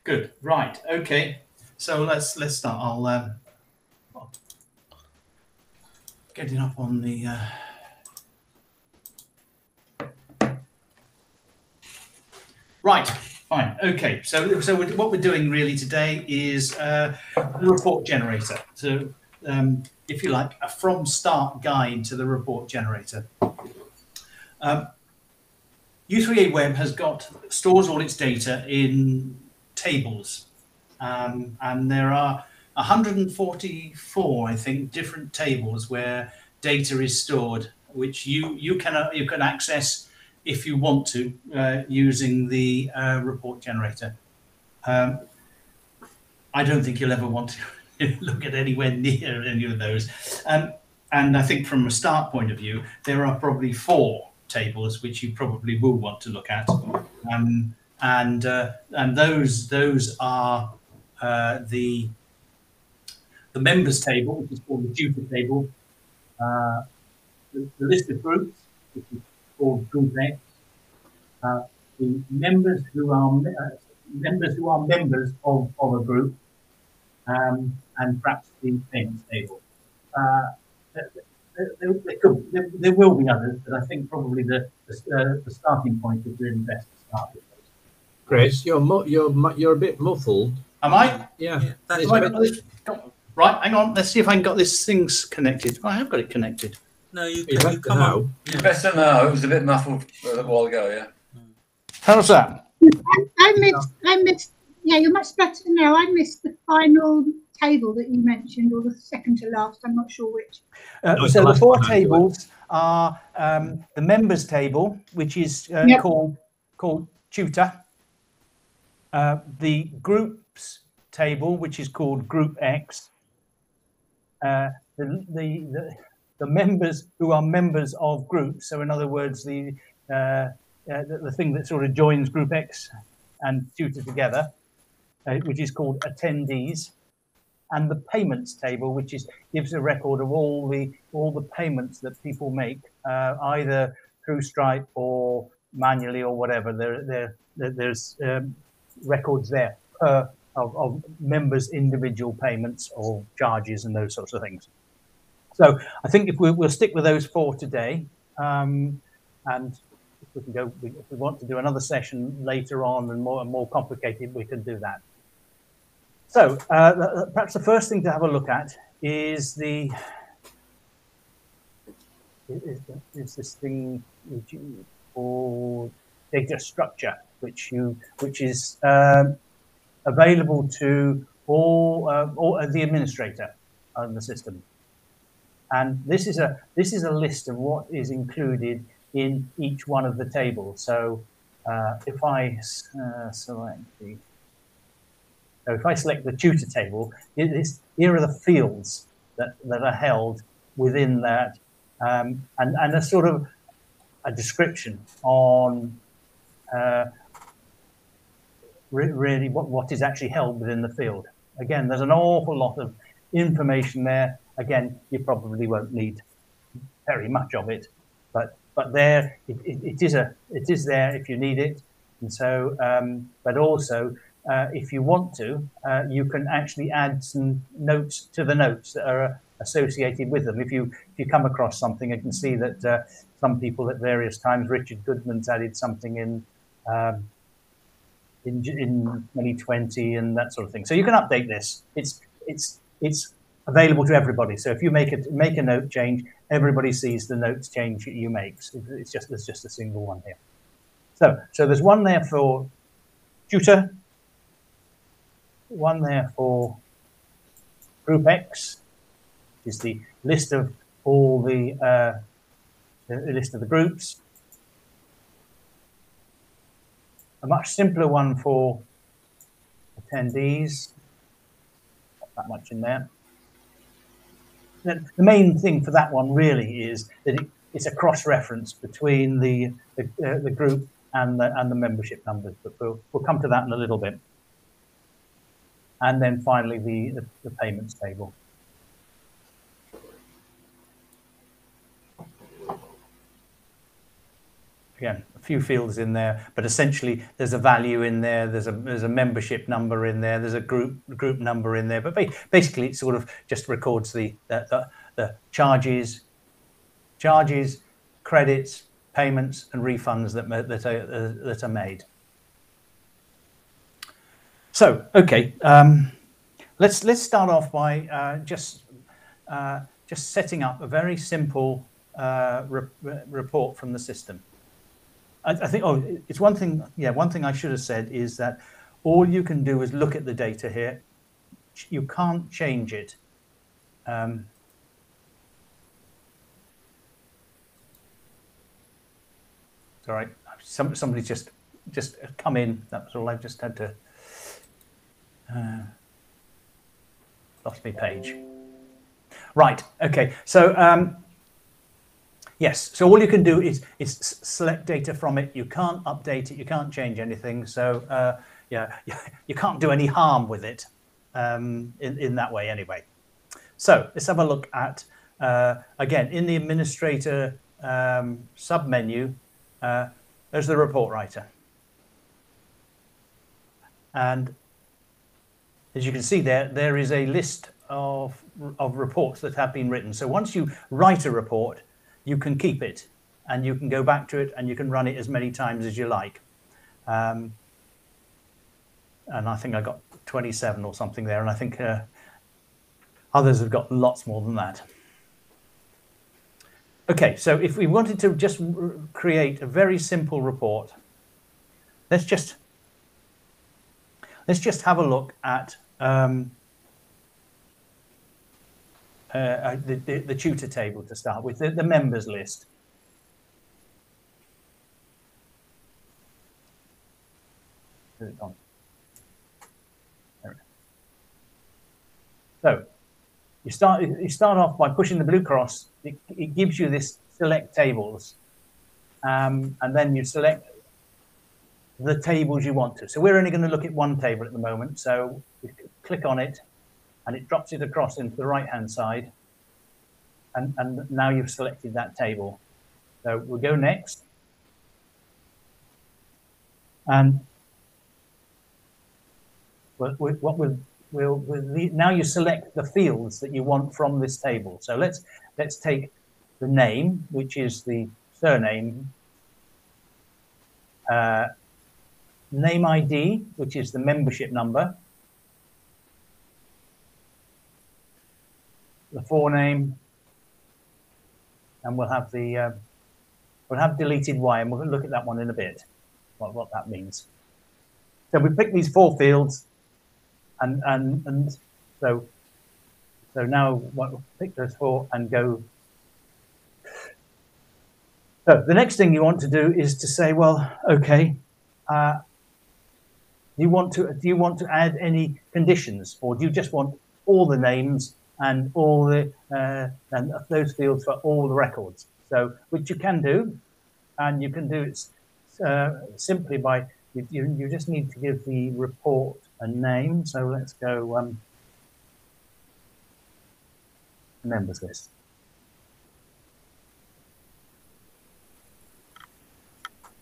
Good. Right. Okay. So let's start. I'll get it up on the. Right. Fine. Okay. So what we're doing really today is a report generator. So if you like, a from start guide to the report generator. U3AWeb has stores all its data in tables, and there are 144, I think, different tables where data is stored, which you can access if you want to using the report generator. I don't think you'll ever want to look at anywhere near any of those, and I think from a start point of view, there are probably 4 tables which you probably will want to look at, and those are the members table, which is called the tutor table, the list of groups, which is called Group X, the members who are members of a group, and perhaps the payments table. There will be others, but I think probably the starting point is really best to start with those. Chris, you're a bit muffled. Am I? Yeah. Right, hang on. Let's see if I can got this thing's connected. Oh, I have got it connected. No, you come on. You better know. It was a bit muffled a while ago. Yeah. How's that? I missed. Yeah, you're much better now. I missed the final table that you mentioned, or the second to last. I'm not sure which. So the 4 tables are the members table, which is called tutor. The groups table, which is called Group X. The members who are members of groups. So in other words, the thing that sort of joins Group X and tutor together, which is called attendees, and the payments table, which gives a record of all the payments that people make, either through Stripe or manually or whatever. There's records there of members' individual payments or charges and those sorts of things. So I think if we'll stick with those 4 today, and if we can go, if we want to do another session later on and more complicated, we can do that. So perhaps the first thing to have a look at is this thing called data structure, which is available to all the administrator of the system, and this is a list of what is included in each one of the tables. So if I select the tutor table, here are the fields that are held within that, and a sort of a description on really what is actually held within the field. Again, there's an awful lot of information there. Again, you probably won't need very much of it, but there it is there if you need it. And so, but also if you want to, you can actually add some notes to the notes that are associated with them. If you come across something, you can see that some people at various times, Richard Goodman's added something in 2020 and that sort of thing. So you can update this. It's available to everybody. So if you make a note change, everybody sees the notes change that you make. There's just a single one here. So there's one there for tutor, one there for Group X, which is the list of all the list of the groups. A much simpler one for attendees. Not that much in there. The main thing for that one really is that it's a cross-reference between the group and the membership numbers. But we'll come to that in a little bit. And then finally the payments table. again, a few fields in there, but essentially there's a value in there, there's a membership number in there, there's a group number in there, but basically it sort of just records the charges, credits, payments, and refunds that are made. So, okay, let's start off by just setting up a very simple report from the system. I think, oh, it's one thing, yeah, one thing I should have said is that all you can do is look at the data here. You can't change it. It's all right. Somebody just come in. That's all. I just had to lost my page. Right. Okay. So yes. So all you can do is select data from it. You can't update it. You can't change anything. So yeah, you can't do any harm with it in that way anyway. So let's have a look at again in the administrator submenu. There's the report writer, and as you can see there is a list of reports that have been written. So once you write a report, you can keep it and you can go back to it and you can run it as many times as you like. And I think I got 27 or something there, and I think others have got lots more than that. Okay, so if we wanted to just create a very simple report, let's just have a look at the tutor table to start with, the members list. Where's it gone? There it is. So you start off by pushing the blue cross. It gives you this select tables, and then you select the tables you want to. So we're only going to look at one table at the moment. So we click on it, and it drops it across into the right-hand side. And now you've selected that table. So we'll go next. And now you select the fields that you want from this table. So let's take the name, which is the surname, name ID, which is the membership number, the forename, and we'll have deleted Y, and we'll look at that one in a bit, what that means. So we pick these 4 fields, and so now we'll pick those 4 and go. So the next thing you want to do is to say, well, okay, do you want to add any conditions, or do you just want all the names and all the and those fields for all the records? So which you can do, and you can do it simply by you just need to give the report a name. So let's go members list.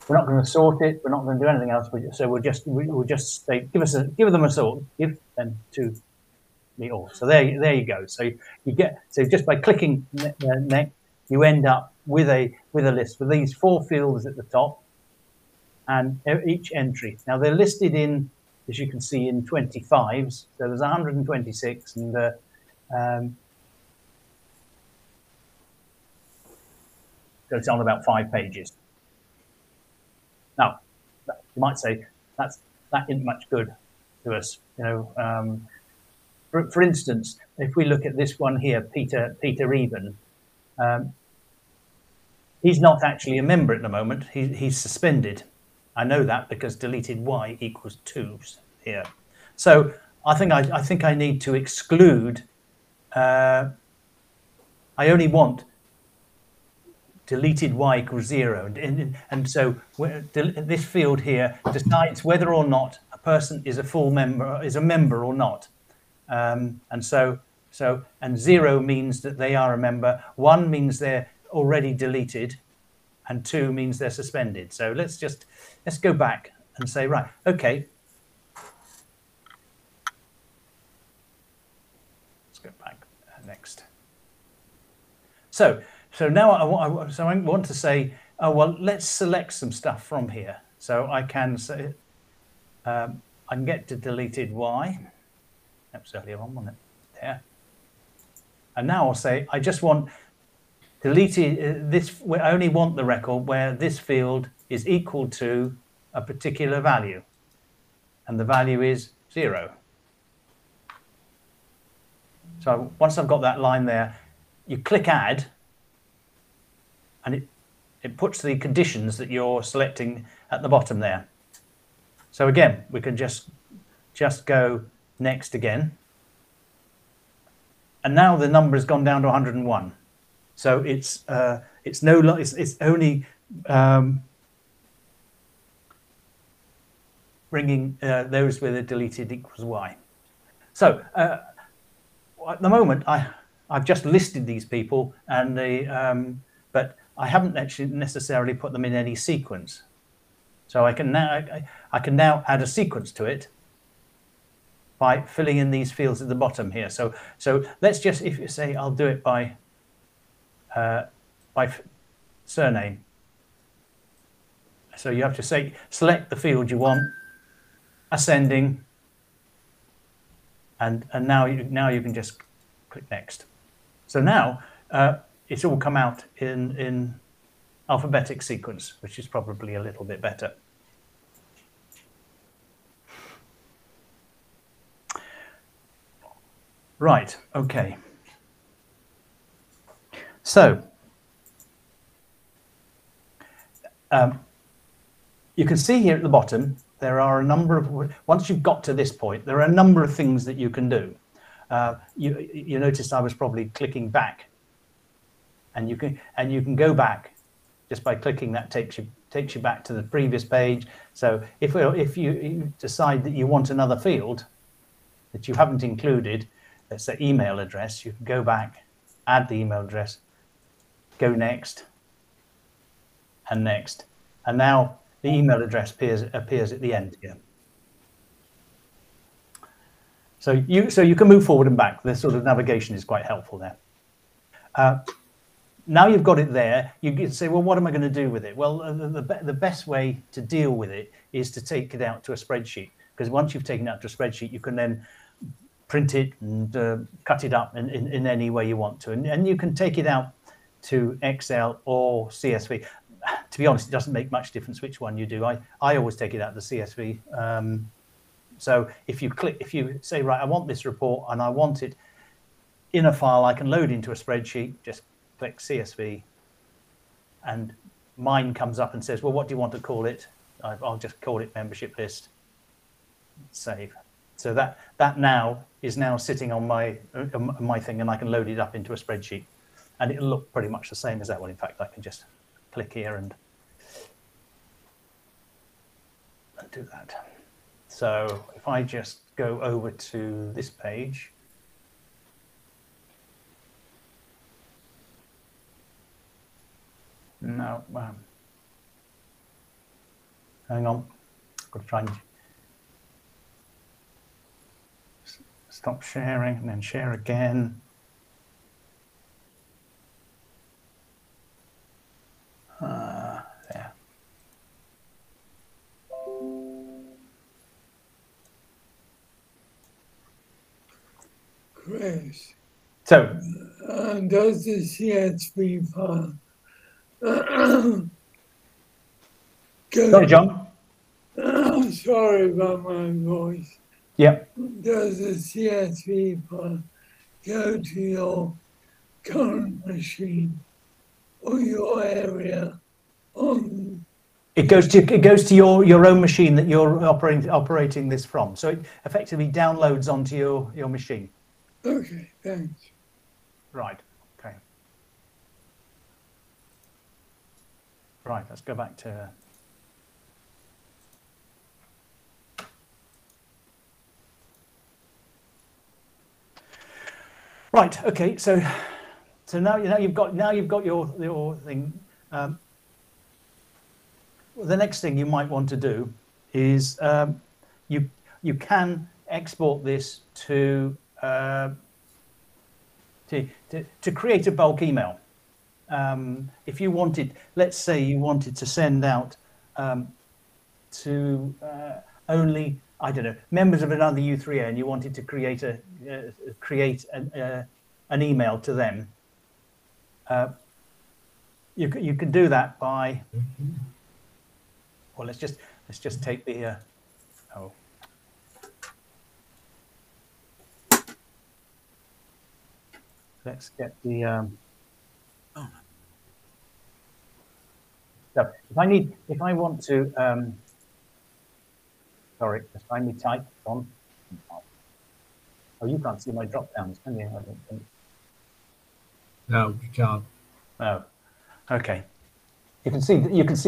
We're not going to sort it. We're not going to do anything else. So we'll just say give them a sort. Give them to me all. So there you go. So you get just by clicking next, you end up with a list with these 4 fields at the top, and each entry. Now they're listed in, as you can see, in 25s. So there's 126, and goes on about 5 pages. Now, you might say that isn't much good to us, you know. For instance, if we look at this one here, Peter Even, he's not actually a member at the moment. He's suspended. I know that because deleted Y equals 2 here. So I think I need to exclude. I only want deleted Y equals 0, and so this field here decides whether or not a person is a full member, is a member or not. And 0 means that they are a member. 1 means they're already deleted, and 2 means they're suspended. So let's go back and say, right, okay. Let's go back next. So now I want to say, oh, well, let's select some stuff from here. So I can say, I can get to deleted Y. That was earlier on, wasn't it? There. And now I'll say, I just want deleted this. I only want the record where this field is equal to a particular value, and the value is 0. So once I've got that line there, you click add, and it puts the conditions that you're selecting at the bottom there. So again, we can just go next again. And now the number has gone down to 101. So it's only bringing those with a deleted equals Y. So at the moment, I've just listed these people, and but I haven't actually necessarily put them in any sequence. So I can now add a sequence to it by filling in these fields at the bottom here. So let's just, if you say, I'll do it by surname. So you have to say, select the field you want, ascending, and now you can just click next. So now it's all come out in alphabetic sequence, which is probably a little bit better. Right, okay. So you can see here at the bottom, there are a number of, once you've got to this point, there are a number of things that you can do. You noticed I was probably clicking back, and you can go back just by clicking. That takes you back to the previous page. So if you decide that you want another field that you haven't included, let's say email address, you can go back, add the email address, go next, and next, and now the email address appears at the end here. So you can move forward and back. This sort of navigation is quite helpful there. Now you've got it there, you can say, well, what am I going to do with it? Well, the best way to deal with it is to take it out to a spreadsheet, because once you've taken it out to a spreadsheet, you can then print it and cut it up in any way you want to. And you can take it out to Excel or CSV. To be honest, it doesn't make much difference which one you do. I always take it out to CSV. So if you say, right, I want this report and I want it in a file I can load into a spreadsheet, just click CSV, and mine comes up and says, well, what do you want to call it? I'll just call it membership list. Save. So that now is sitting on my thing, and I can load it up into a spreadsheet, and it'll look pretty much the same as that one. In fact, I can just click here and do that. So if I just go over to this page, no, hang on, I've got to try and stop sharing and then share again. There. Chris. So, does the CSV file go? Sorry, John. Oh, sorry about my voice. Yep. Does the CSV file go to your current machine or your area on? It goes to your own machine that you're operating this from. So it effectively downloads onto your machine. Okay, thanks. Right. Okay. Right. Let's go back to. Right. Okay. So now you've got your thing. the next thing you might want to do is you can export this to create a bulk email. If you wanted, let's say you wanted to send out to only, I don't know, members of another U3A, and you wanted to create an email to them, you could do that by, well, let's just take the let's get the so if I want to sorry, just find me type on. Oh, you can't see my drop downs, can you? I don't think. No, you can't. Oh, okay. You can see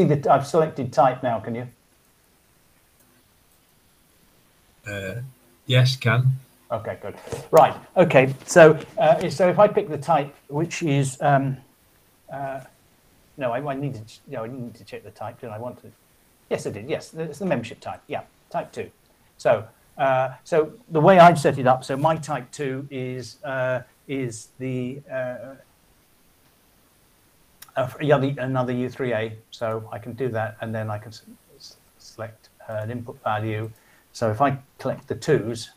that I've selected type now, can you? Yes, can. Okay, good. Right. Okay. So if I pick the type, which is no, I needed to check the type. Did I want to? Yes, I did. Yes, it's the membership type. Yeah, type 2. So so the way I'd set it up. So my type 2 is the another U3A. So I can do that, and then I can select an input value. So if I collect the 2s.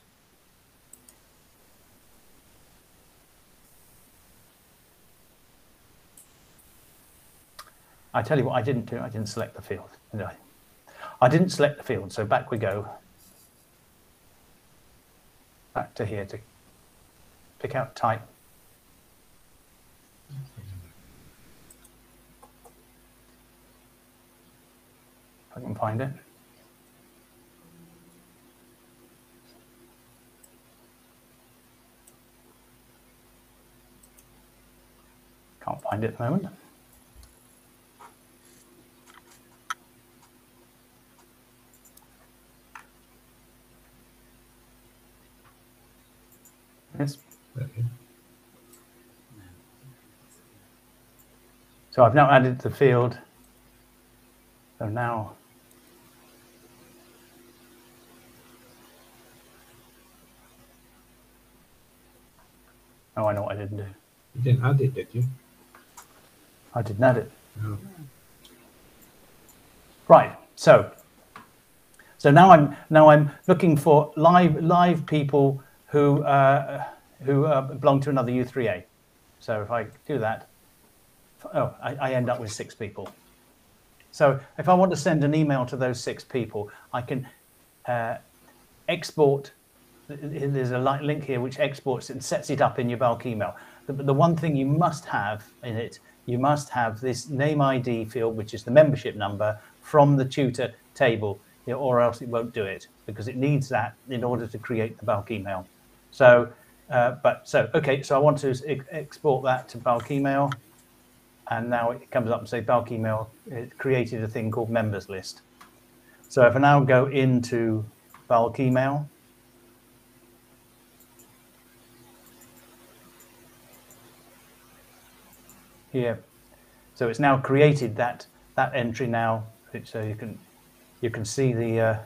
I tell you what I didn't do. I didn't select the field, did I? I didn't select the field, so back we go. Back to here to pick out type. If I can find it. Can't find it at the moment. Yes. Okay. So I've now added the field. So now oh, I know what I didn't do. You didn't add it, did you? I didn't add it. No. Right. So now I'm looking for live people who belong to another U3A. So if I do that, oh, I end up with 6 people. So if I want to send an email to those 6 people, I can export. There's a link here which exports and sets it up in your bulk email. The one thing you must have in it, you must have this name ID field, which is the membership number from the tutor table, or else it won't do it, because it needs that in order to create the bulk email. So, okay, so I want to export that to bulk email, and now it comes up and say bulk email. It created a thing called members list. So if I now go into bulk email, here, so it's now created that entry now, so you can see the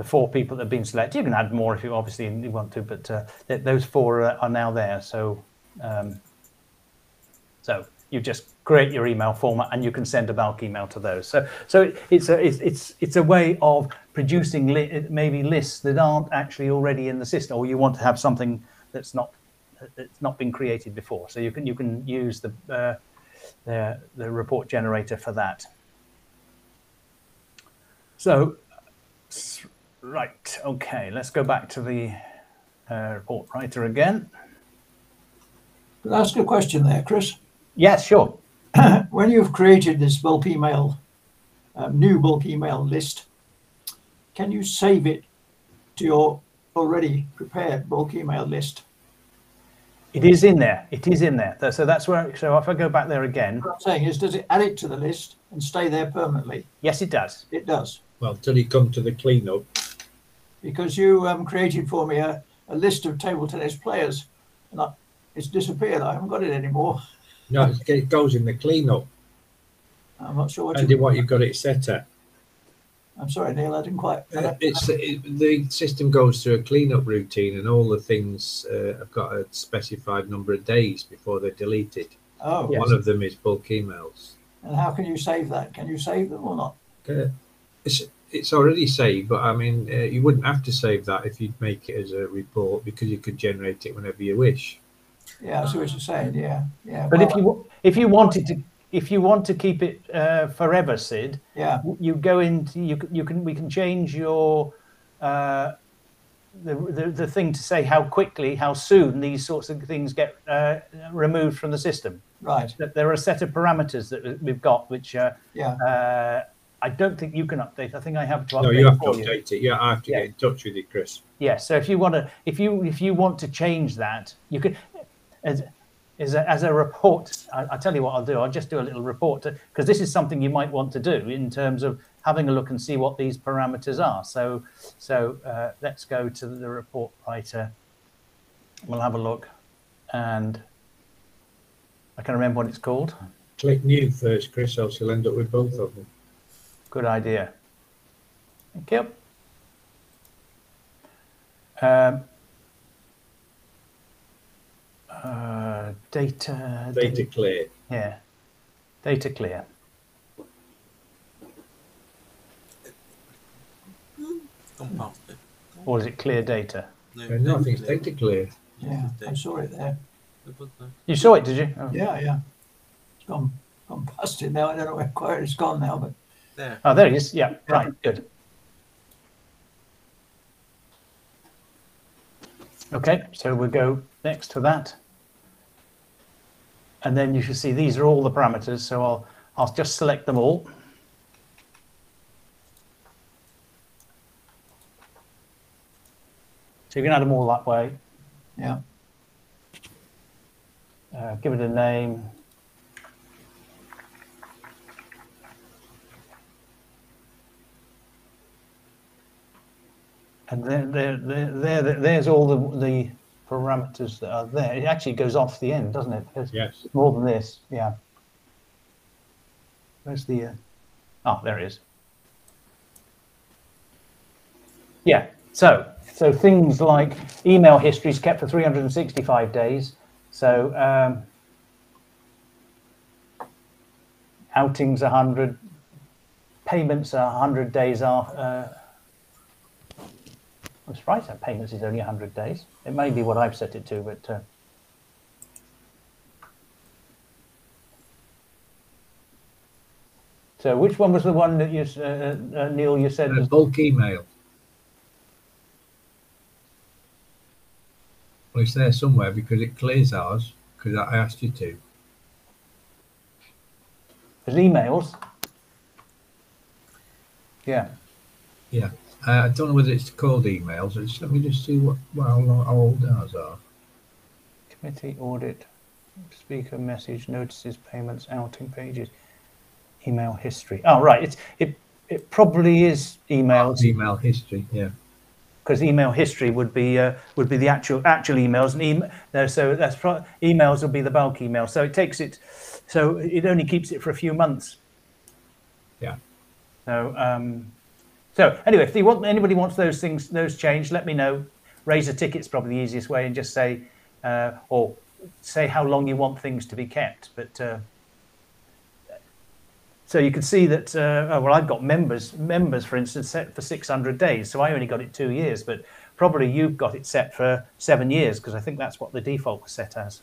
4 people that have been selected. You can add more if you obviously want to, but those 4 are now there. So so you just create your email format and you can send a bulk email to those. So it's a way of producing maybe lists that aren't actually already in the system, or you want to have something that's not been created before. So you can use the report generator for that. So right, okay, let's go back to the report writer again. Can I ask a question there, Chris? Yes, sure. When you've created this bulk email, new bulk email list, can you save it to your already prepared bulk email list? It is in there. It is in there. So that's where. So if I go back there again, What I'm saying is, does it add it to the list and stay there permanently? yes, it does. It does, Well, till you come to the cleanup. because you created for me a list of table tennis players, and it's disappeared. I haven't got it anymore. No, it goes in the cleanup. I'm not sure what And what you've got it set at. I'm sorry, Neil, I didn't quite. The system goes through a cleanup routine, and all the things have got a specified number of days before they're deleted. Oh, Yes. One of them is bulk emails. and how can you save that? Can you save them or not? It's already saved, but I mean, you wouldn't have to save that if you'd make it as a report, because you could generate it whenever you wish. Yeah, I see what you're saying. Yeah, yeah. But well, if you wanted to, if you want to keep it forever, Sid, yeah, you go into we can change your the thing to say how quickly, how soon these sorts of things get removed from the system. right. That there are a set of parameters that we've got, which Yeah, I don't think you can update. I think I have to update. No, you have to for you. update it. Yeah, I have to Yeah. get in touch with you, Chris. Yeah. So if you want to, if you want to change that, you could. As a report, I tell you what I'll do. I'll just do a little report because this is something you might want to do in terms of having a look and see what these parameters are. So let's go to the report writer. We'll have a look, and I can remember what it's called. Click new first, Chris, else you'll end up with both of them. Good idea. Thank you. Data clear. Yeah, data clear. Gone past it. Or is it clear data? No, I think it's data clear. yeah. I saw it there. You saw it, did you? Oh, Yeah, yeah. It's gone past it now. I don't know where it's gone now, but There. oh there it is. Yeah, right, good. Okay, so we'll go next to that. And then you should see these are all the parameters. So I'll just select them all. So you can add them all that way. yeah. Give it a name. And there's all the parameters that are there. It actually goes off the end, doesn't it? There's Yes. more than this, yeah. Where's the? There it is. Yeah. So things like email history is kept for 365 days. So outings 100, payments are 100 days after. I'm surprised that payments is only 100 days. It may be what I've set it to, but so which one was the one that you, Neil, you said was Bulk email. Well, it's there somewhere because it clears ours, because I asked you to. was emails? Yeah. Yeah. I don't know whether it's called emails. Let me just see how old ours are. Committee, audit, speaker, message, notices, payments, outing pages, email history. Oh, right. It probably is emails. Email history, yeah. Because email history would be the actual emails, and so that's emails will be the bulk email. So it takes it, so it only keeps it for a few months. Yeah. So anyway, if anybody wants those changed, let me know. Raise a ticket's probably the easiest way, and just say or say how long you want things to be kept. But so you can see that. Well, I've got members, for instance, set for 600 days, so I only got it 2 years. But probably you've got it set for 7 years, because I think that's what the default was set as.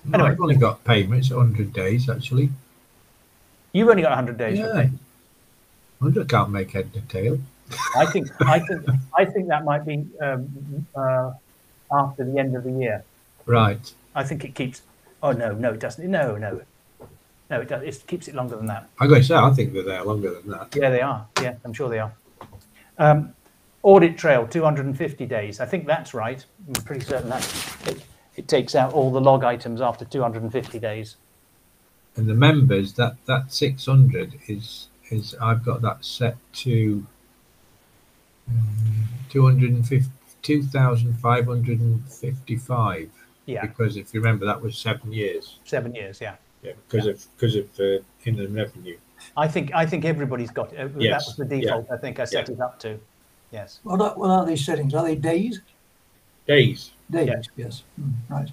No, Anyway. I've only got payments 100 days actually. You've only got 100 days. Yeah. 100 can't make head to tail. I think that might be after the end of the year. Right. I think it keeps. Oh no, it doesn't. No, it does. It keeps it longer than that. I got to say, I think they're there longer than that. Yeah, they are. Yeah, I'm sure they are. Audit trail 250 days. I think that's right. I'm pretty certain that it takes out all the log items after 250 days. And the members, that 600 is I've got that set to 2,555. Yeah. Because if you remember, that was 7 years. 7 years. Yeah. Yeah, because of inland revenue. I think everybody's got it. That Yes, was the default. I think I set it up to. Yes. What are these settings? Are they days? Days. Days, yes. Right.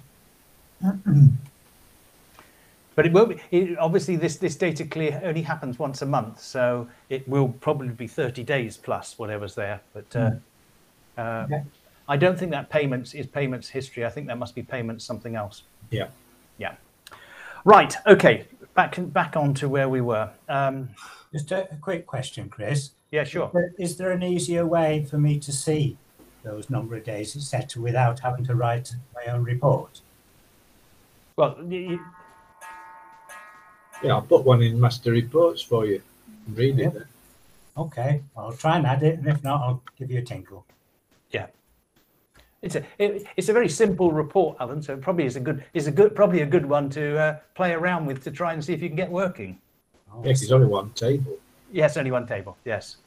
But it won't be, obviously this data clear only happens once a month, so it will probably be 30 days plus whatever's there. But Okay. I don't think that payments is payments history. I think that must be payments something else. Yeah. Yeah. Right. Okay. Back on to where we were. Just a quick question, Chris. Yeah, sure. Is there an easier way for me to see those number of days, etc., without having to write my own report? Well, Yeah, I'll put one in master reports for you. Read it then. Okay, I'll try and add it, and if not, I'll give you a tinkle. yeah. It's a very simple report, Alan. So it probably probably a good one to play around with to try and see if you can get working. Oh, Yes, it's only one table. Yes, only one table. Yes.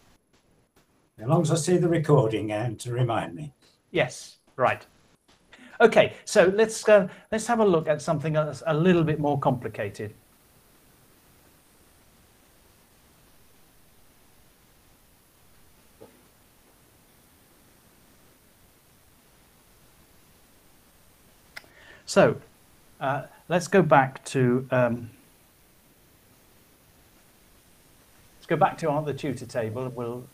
as long as I see the recording and to remind me. Yes. Right. Okay. So let's have a look at something that's a little bit more complicated. So let's go back to the tutor table. We'll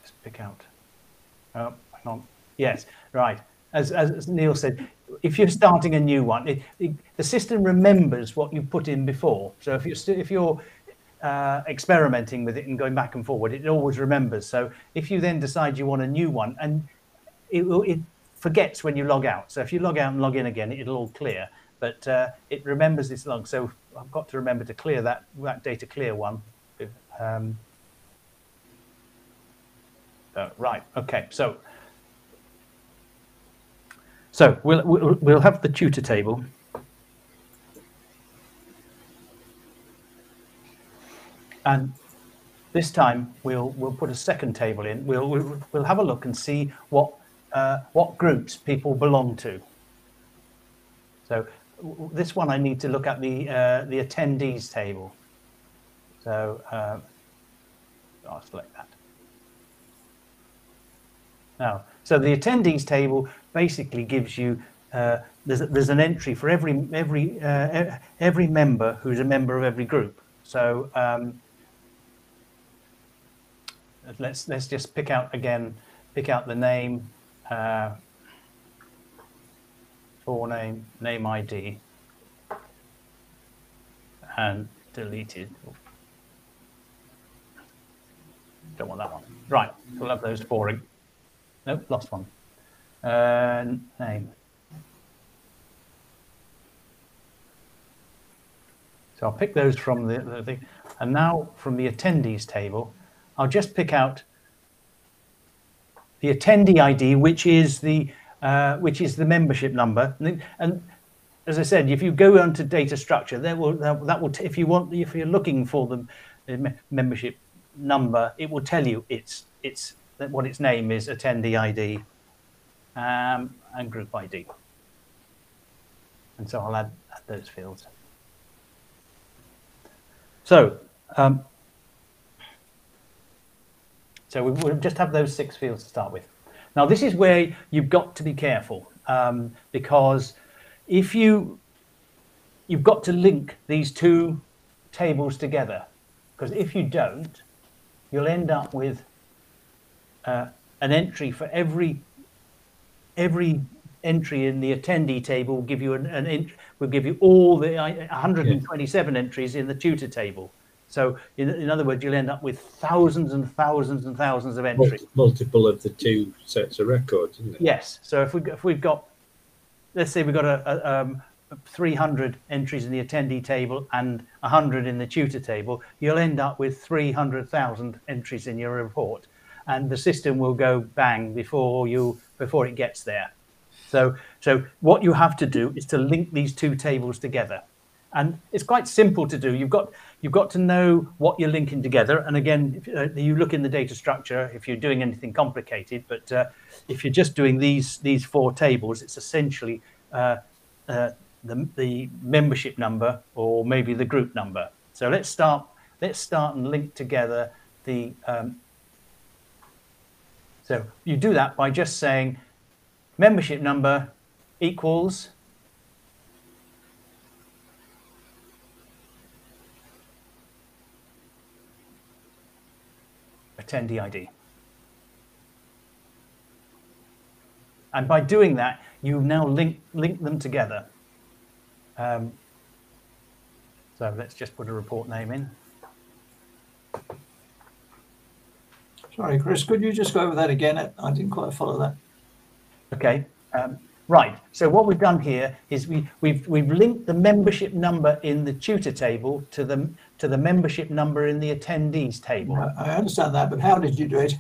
just pick out. Hang on. Yes, right. As Neil said, if you're starting a new one, the system remembers what you put in before. So if you're experimenting with it and going back and forward, it always remembers. So if you then decide you want a new one, and it forgets when you log out. So if you log out and log in again, it'll all clear, but it remembers this log. So I've got to remember to clear that data clear one. Right. Okay. So we'll have the tutor table. And this time we'll put a second table in. We'll have a look and see what groups people belong to. So this one I need to look at the attendees table. So I'll select that. Now, so the attendees table basically gives you there's an entry for every member who's a member of every group. So let's just pick out the name. Forename, name ID, and deleted. Don't want that one. Right, we'll have those four. Nope, lost one. Name. So I'll pick those from the thing. And now from the attendees table, I'll just pick out the attendee ID, which is the membership number. And as I said, if you go onto data structure, that will if you're looking for the membership number, it will tell you what its name is, attendee ID, and group ID. And so I'll add those fields. So we'll just have those 6 fields to start with. Now, this is where you've got to be careful because if you've got to link these 2 tables together, because if you don't, you'll end up with an entry for every entry in the attendee table. Will give you will give you all the 127 entries in the tutor table. So in other words, you'll end up with thousands and thousands and thousands of entries. Multiple of the 2 sets of records, isn't it? Yes. So if we've got, let's say we've got 300 entries in the attendee table and 100 in the tutor table, you'll end up with 300,000 entries in your report, and the system will go bang before it gets there. So what you have to do is to link these 2 tables together. And it's quite simple to do. You've got to know what you're linking together. And again, if you look in the data structure, if you're doing anything complicated, but if you're just doing these 4 tables, it's essentially the membership number or maybe the group number. So let's start and link together the so you do that by just saying membership number equals attendee ID. And by doing that, you now link them together. So let's just put a report name in. Sorry, Chris, could you just go over that again? I didn't quite follow that. Okay, right. So what we've done here is we've linked the membership number in the tutor table to the membership number in the attendees table. I understand that, but how did you do it?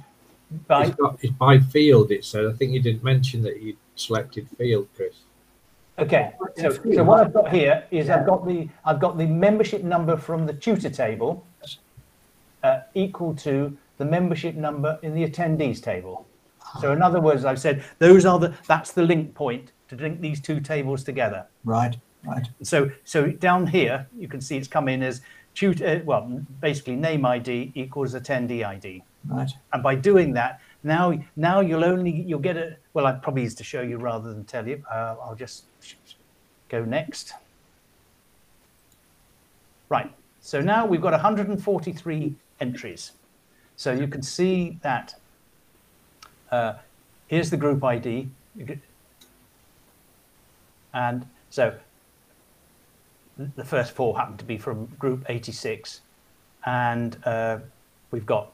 It's by field, it said. I think you didn't mention that you selected field, Chris. Okay, so what I've got here is I've got the membership number from the tutor table equal to the membership number in the attendees table. So in other words, I've said that's the link point to link these two tables together. Right. So down here you can see it's come in as tutor, well, basically name ID equals attendee ID. Right. And by doing that, now you'll get a, well, I probably used to show you rather than tell you. I'll just go next. Right. So now we've got 143 entries. So you can see that here's the group ID. And so the first four happen to be from group 86. And we've got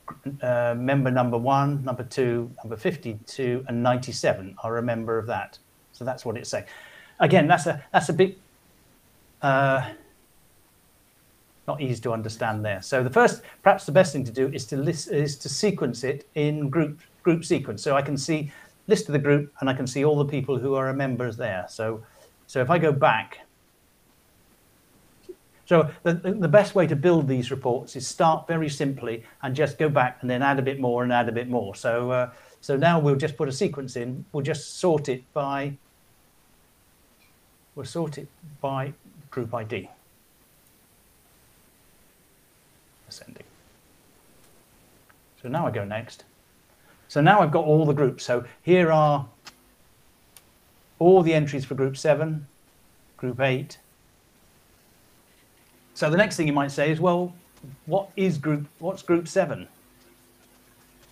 member number 1, number 2, number 52, and 97 are a member of that. So that's what it's saying. Again, that's a bit not easy to understand there. So perhaps the best thing to do is to sequence it in group sequence. So I can see list of the group and I can see all the people who are members there. So if I go back. So the best way to build these reports is start very simply and just go back and then add a bit more and add a bit more. So now we'll just put a sequence in. We'll just sort it by group ID. Ascending. So now I go next. So now I've got all the groups. So here are all the entries for group 7, group 8. So the next thing you might say is, well, what's group 7?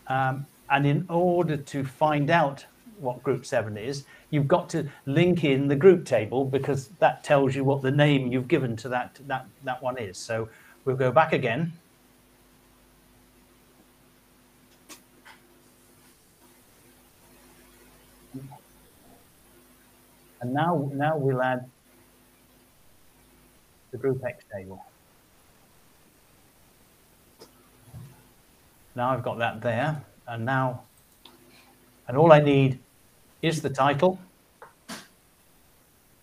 And in order to find out what group 7 is, you've got to link in the group table because that tells you what the name you've given to that one is. So we'll go back again. And now we'll add the group X table. Now I've got that there, and all I need is the title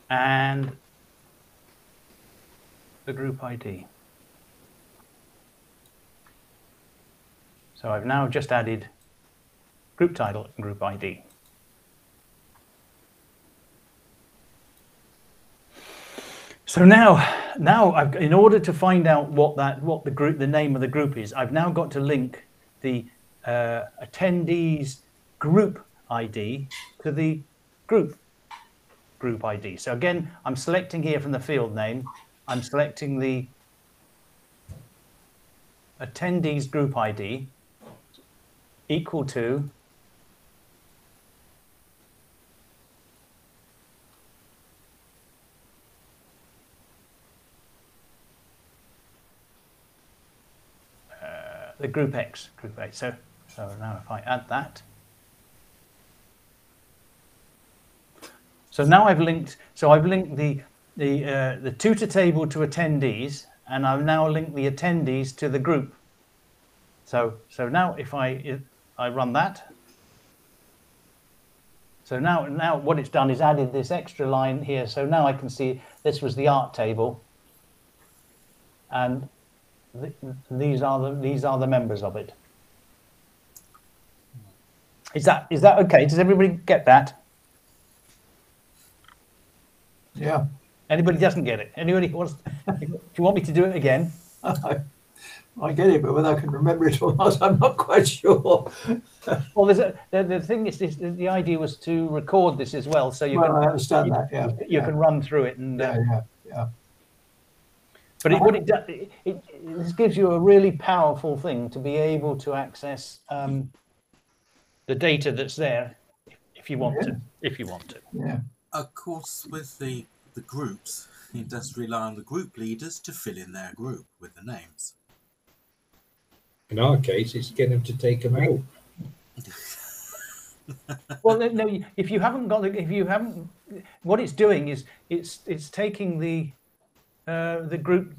and the group ID. So I've now just added group title and group ID. So now in order to find out what the name of the group is, I've now got to link the attendees group ID to the group ID. So again, I'm selecting here from the field name, I'm selecting the attendees group ID equal to the group X, group 8. So now if I add that. So now I've linked the tutor table to attendees, and I've now linked the attendees to the group. So now if I run that. So now what it's done is added this extra line here. So now I can see this was the art table, and these are the members of it. Is that okay? Does everybody get that? Yeah. Anybody doesn't get it? Anybody wants? If you want me to do it again? I get it, but whether I can remember it or not, I'm not quite sure. Well, the thing is, the idea was to record this as well, so you Well, can I understand that. Yeah, you can run through it and. yeah. But what it does, this gives you a really powerful thing to be able to access the data that's there, if you want to. If you want to. Yeah. Of course, with the groups, it does rely on the group leaders to fill in their group with the names. In our case, it's getting them to take them out. Well, no. If you haven't what it's doing is it's taking the group.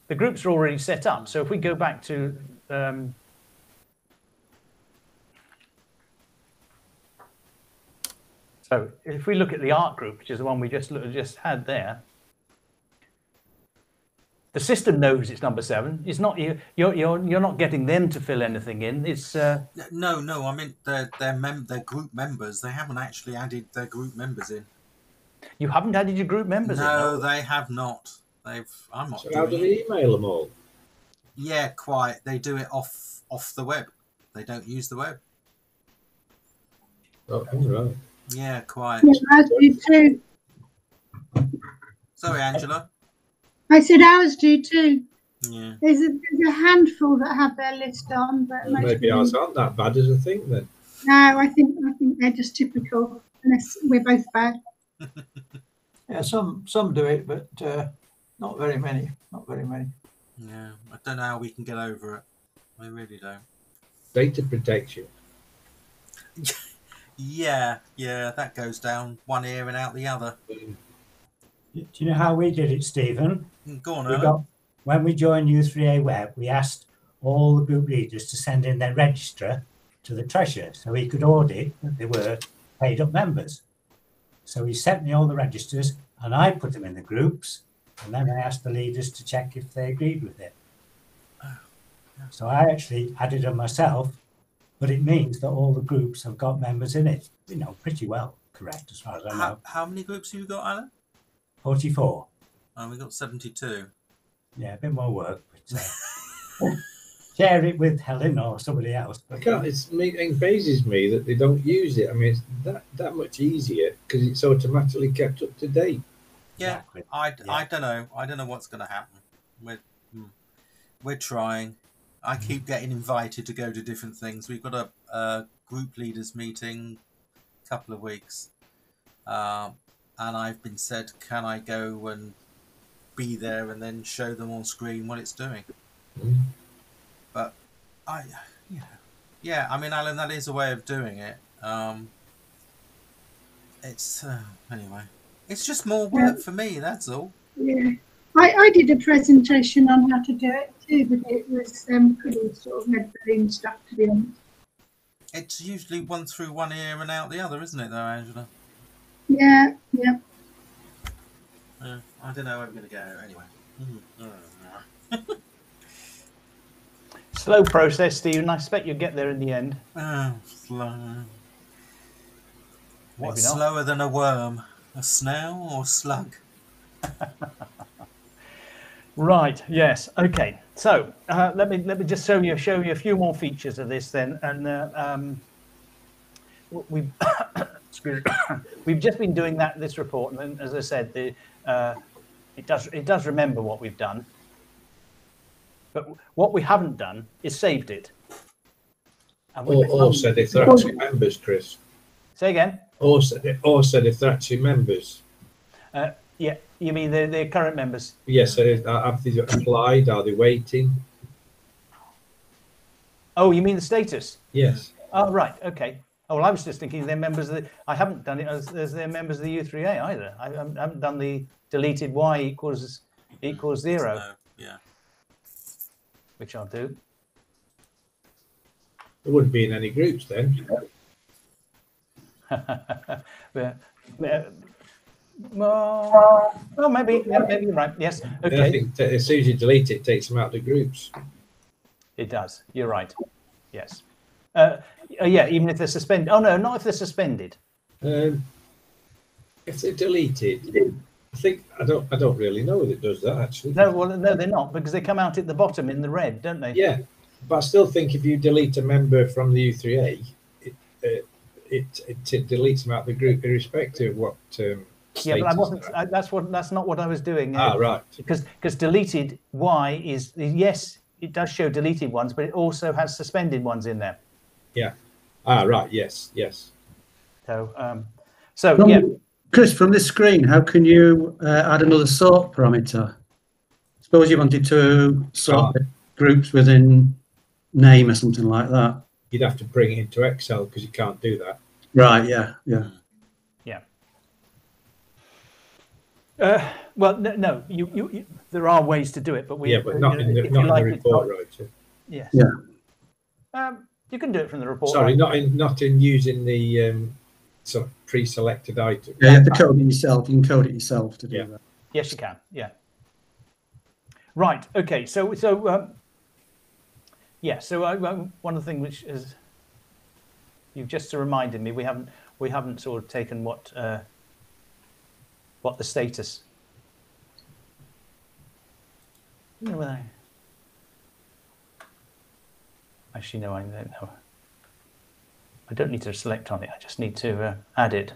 The groups are already set up. So if we go back to so if we look at the art group, which is the one we just had there. The system knows it's number 7. It's not you're not getting them to fill anything in. It's No. I mean their group members. They haven't actually added their group members in. You haven't added your group members in. No, they have not. I'm not. So how do they email them all? Yeah, quite. They do it off the web. They don't use the web. Oh, right. Yeah, quite. Yeah, ours do too. Sorry, Angela. I said ours do too. Yeah. There's a handful that have their list on, but most Maybe of ours them- aren't that bad as I think then. No, I think they're just typical. Unless we're both bad. Yeah, some do it, but not very many. Not very many. Yeah, I don't know how we can get over it. I really don't. Data protection. Yeah, that goes down one ear and out the other. Do you know how we did it, Stephen? Go on, We Alan. when we joined U3AWeb, we asked all the group leaders to send in their register to the treasurer so he could audit that they were paid up members. So he sent me all the registers and I put them in the groups, and then I asked the leaders to check if they agreed with it. So I actually added them myself, but it means that all the groups have got members in it. Pretty well correct as far as I know. How many groups have you got, Alan? 44. Oh, we got 72. Yeah, a bit more work, but share it with Helen or somebody else. I can't. It amazes me that they don't use it. I mean, it's that much easier because it's automatically kept up to date. Yeah, Exactly. I don't know. I don't know what's going to happen. We're trying. I keep getting invited to go to different things. We've got a group leaders meeting a couple of weeks, and I've been said, can I go and be there and then show them on screen what it's doing? Mm. But I mean, Alan, that is a way of doing it. It's anyway. It's just more work for me. That's all. Yeah. I did a presentation on how to do it too, but it was pretty sort of red balloon stuff, to be honest. It's usually one through one ear and out the other, isn't it, though, Angela? Yeah. I don't know where I'm going to go anyway. Slow process, Stephen. I expect you'll get there in the end. Oh, slow. What's Maybe not. slower than a worm? A snail or a slug? Right. Yes. Okay. So let me just show you a few more features of this then, and we've we've just been doing this report, and then, as I said, it does remember what we've done, but what we haven't done is saved it. And Or said if they're actually members, Chris. Say again. Or said if they're actually members. Yeah. You mean the current members? Yes. Have they applied? Are they waiting? Oh, you mean the status? Yes. Oh, right. Okay. Oh, well, I was just thinking they're members of the. I haven't done it as they're members of the U3A either. I haven't done the deleted y equals 0, No, yeah. which I'll do. They wouldn't be in any groups then. Well, maybe you're right. Yes. I Okay. think as soon as you delete it, it takes them out of the groups. It does. You're right. Yes. Yeah. Even if they're suspended. Oh no, not if they're suspended. If they're deleted, I don't really know that it does that actually. No, well, no, they're not, because they come out at the bottom in the red, don't they? Yeah, but I still think if you delete a member from the U3A, it deletes them out of the group irrespective of what Yeah, but I status wasn't. they're at. That's not what I was doing. Right. Because deleted Y is, yes, it does show deleted ones, but it also has suspended ones in there. Yeah. Right. Yes. So From- yeah. Chris, from this screen, how can you add another sort parameter? Suppose you wanted to sort groups within name or something like that. You'd have to bring it into Excel because you can't do that. Right. Yeah. Well, no, you there are ways to do it, but but not in the report, right? Yes. Yeah. You can do it from the report. Sorry, not in using the sort of pre-selected item. Yeah, you have to code it yourself. You can code it yourself to do that. Yes, you can. Yeah. Right. Okay. So yeah. So one of the things which is, you've just reminded me, we haven't sort of taken what the status. You know, actually, no, I don't know. I don't need to select on it. I just need to add it.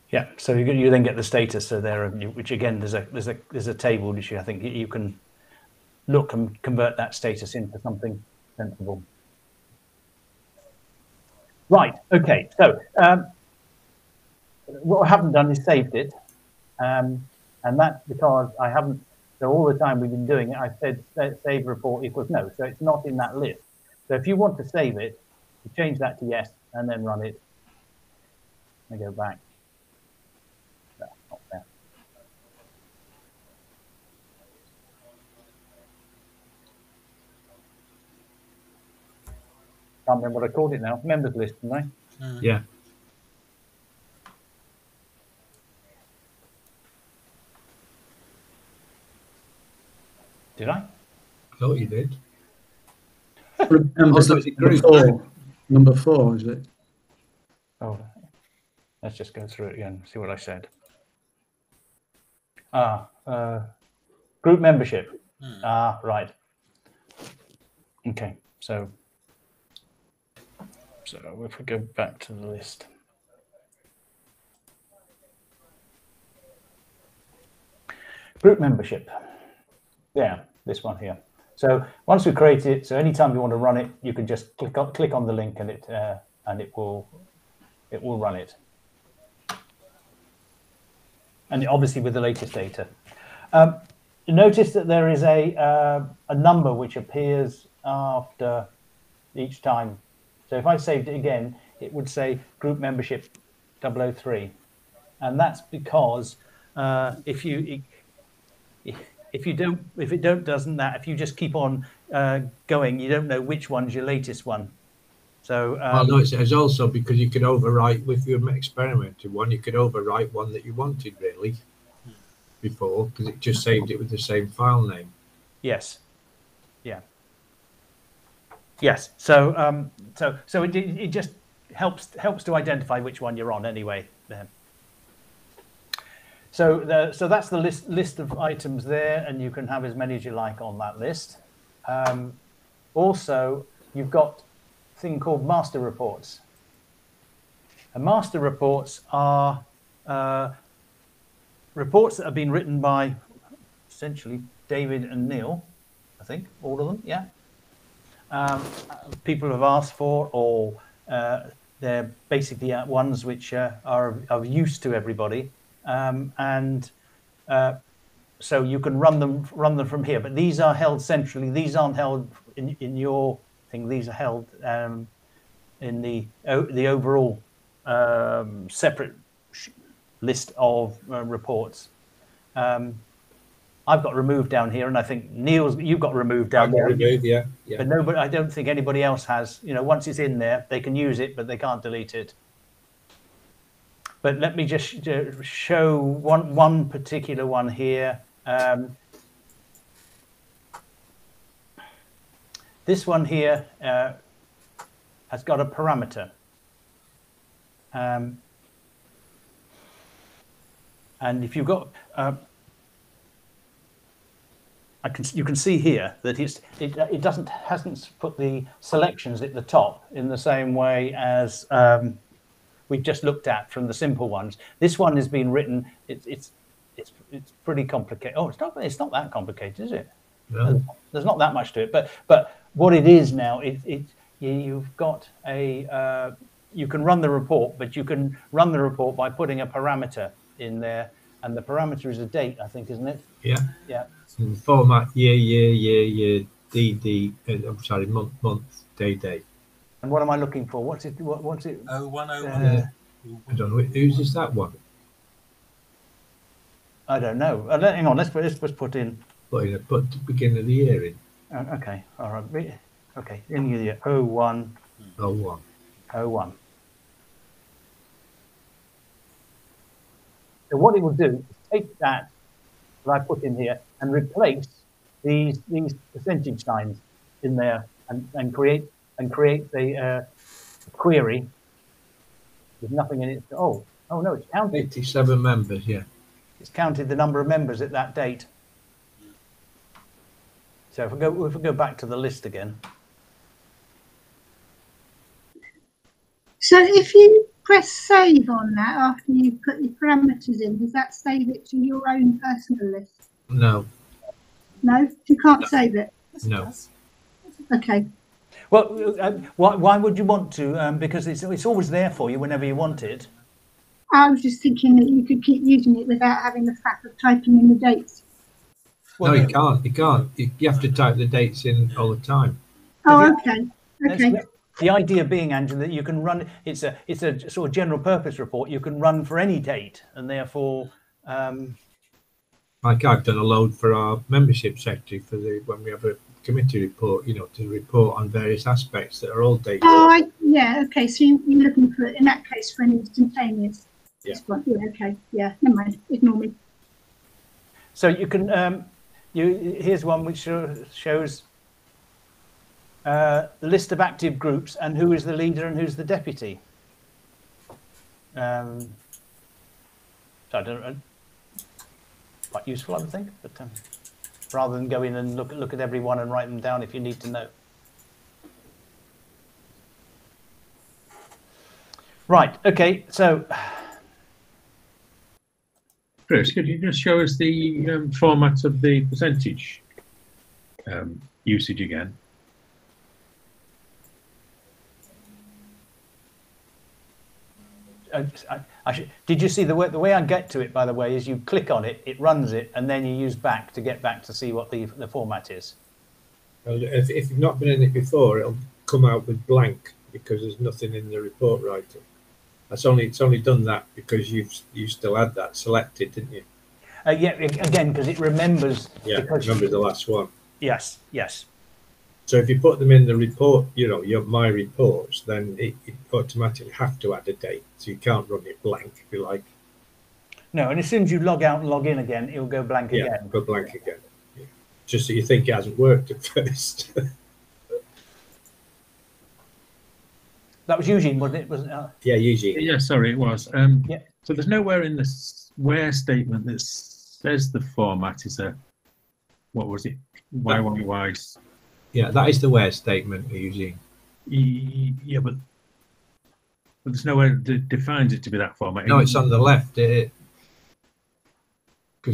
Yeah, so you then get the status there, which again there's a table which I think you can look and convert that status into something sensible. Right. Okay. So what I haven't done is saved it, and that's because I haven't. So all the time we've been doing it, I said save report equals no. So it's not in that list. So if you want to save it, you change that to yes, and then run it. I go back. Not there. Can't remember what I called it now. Members list, didn't I? Yeah. Did I? I thought you did. Number four, is it? Oh, let's just go through it again. See what I said. Group membership. Right. Okay. So if we go back to the list. Group membership. Yeah, this one here. So once we create it, so anytime you want to run it, you can just click on the link and it will run it. And obviously with the latest data. Notice that there is a number which appears after each time. So if I saved it again, it would say group membership 003, and that's because if it just keep on going, you don't know which one's your latest one. So well, no, it's also because you could overwrite with your experimented one. You could overwrite one that you wanted really before because it just saved it with the same file name. Yes. Yeah. Yes. So so it just helps to identify which one you're on anyway. Then. So that's the list of items there, and you can have as many as you like on that list. Also, you've got a thing called master reports. And master reports are reports that have been written by essentially David and Neil, I think, all of them, yeah. People have asked for, or they're basically ones which are of use to everybody. So you can run them from here, but these are held centrally. These aren't held in your thing. These are held in the overall separate list of reports. I've got removed down here, and I think you've got removed down there. Removed, yeah. But nobody, I don't think anybody else has. You know, once it's in there, they can use it, but they can't delete it. but let me just show one particular one here. This one here has got a parameter. And if you've got, you can see here that it hasn't put the selections at the top in the same way as we've just looked at from the simple ones. This one has been written. It's pretty complicated. Oh, it's not that complicated, is it? No. There's not that much to it. But what it is now, you've got a you can run the report, but you can run the report by putting a parameter in there, and the parameter is a date, I think, isn't it? Yeah. Yeah. And the format year, DD. I'm sorry, month, day. And what am I looking for? What's it? What's it? 0101. I don't know. Whose is that one? I don't know. Hang on. Let's put in. Put the beginning of the year in. Okay. All right. Okay. In the year 01. 01. So what it will do is take that I put in here and replace these percentage signs in there and create the query with nothing in it. Oh no, it's counted. 87 members, yeah. It's counted the number of members at that date. So if we go back to the list again. So if you press save on that after you put your parameters in, does that save it to your own personal list? No. No, you can't save it. No. Okay. Well, why would you want to? Because it's always there for you whenever you want it. I was just thinking that you could keep using it without having the fact of typing in the dates. No, you can't. You can't. You have to type the dates in all the time. Oh, okay. Okay. The idea being, Angela, that you can run. It's a sort of general purpose report. You can run for any date, and therefore. Like I've done a load for our membership secretary for when we have a committee report, to report on various aspects that are all dated. Oh, yeah. Okay. So you're looking for, in that case, for an instantaneous. Yeah. Yeah. Okay. Yeah. Never mind. Ignore me. So you can. Here's one which shows the list of active groups and who is the leader and who's the deputy. So I don't know. Quite useful, I would think, but rather than go in and look at everyone and write them down if you need to know. Right. Okay. So, Chris, could you just show us the format of the percentage usage again? Did you see the way I get to it, by the way, is you click on it, it runs it, and then you use back to get back to see what the format is. Well, if you've not been in it before, it'll come out with blank because there's nothing in the report writer. It's only done that because you still had that selected, didn't you? Yeah, again, because it remembers. Yeah, remember the last one. Yes, yes. So if you put them in the report, your my reports, then it automatically have to add a date. So you can't run it blank if you like. No, and as soon as you log out and log in again, it'll go blank again. Yeah, go blank again. Yeah. Just so you think it hasn't worked at first. That was Eugene, wasn't it? Wasn't it? Yeah, Eugene. Yeah, sorry, it was. Yeah. So there's nowhere in this where statement that says the format is a, what was it? YYY. Yeah, that is the where statement, Eugene. Yeah, but there's nowhere that defines it to be that format. No, it's on the left. Because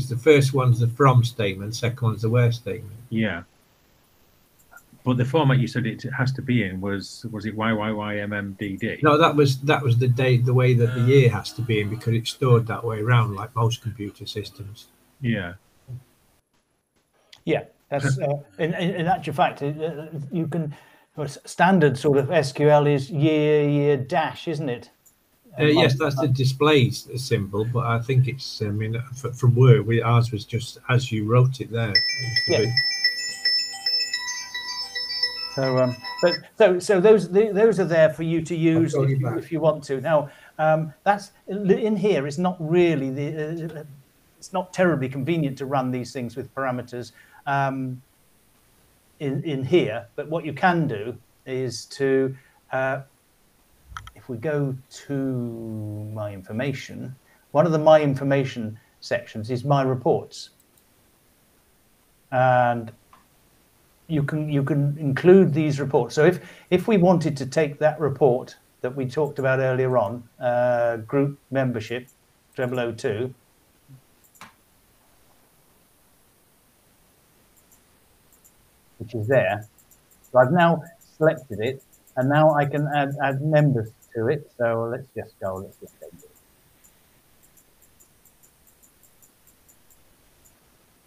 the first one's the from statement, second one's the where statement. Yeah. But the format you said it has to be in was it YYYMMDD? No, that was the date, the way that the year has to be in, because it's stored that way around, like most computer systems. Yeah. Yeah, that's in actual fact, you can standard sort of SQL is year dash, isn't it? Yes, that's the display symbol, but I think it's. I mean, from Word, ours was just as you wrote it there. Yeah. So, so those are there for you to use if you want to. Now, that's in here. It's not really it's not terribly convenient to run these things with parameters in here. But what you can do is to, if we go to my information, one of the my information sections is my reports, and you can include these reports. So if we wanted to take that report that we talked about earlier on, group membership 0002, which is there. So I've now selected it, and now I can add members to it. So let's just go it.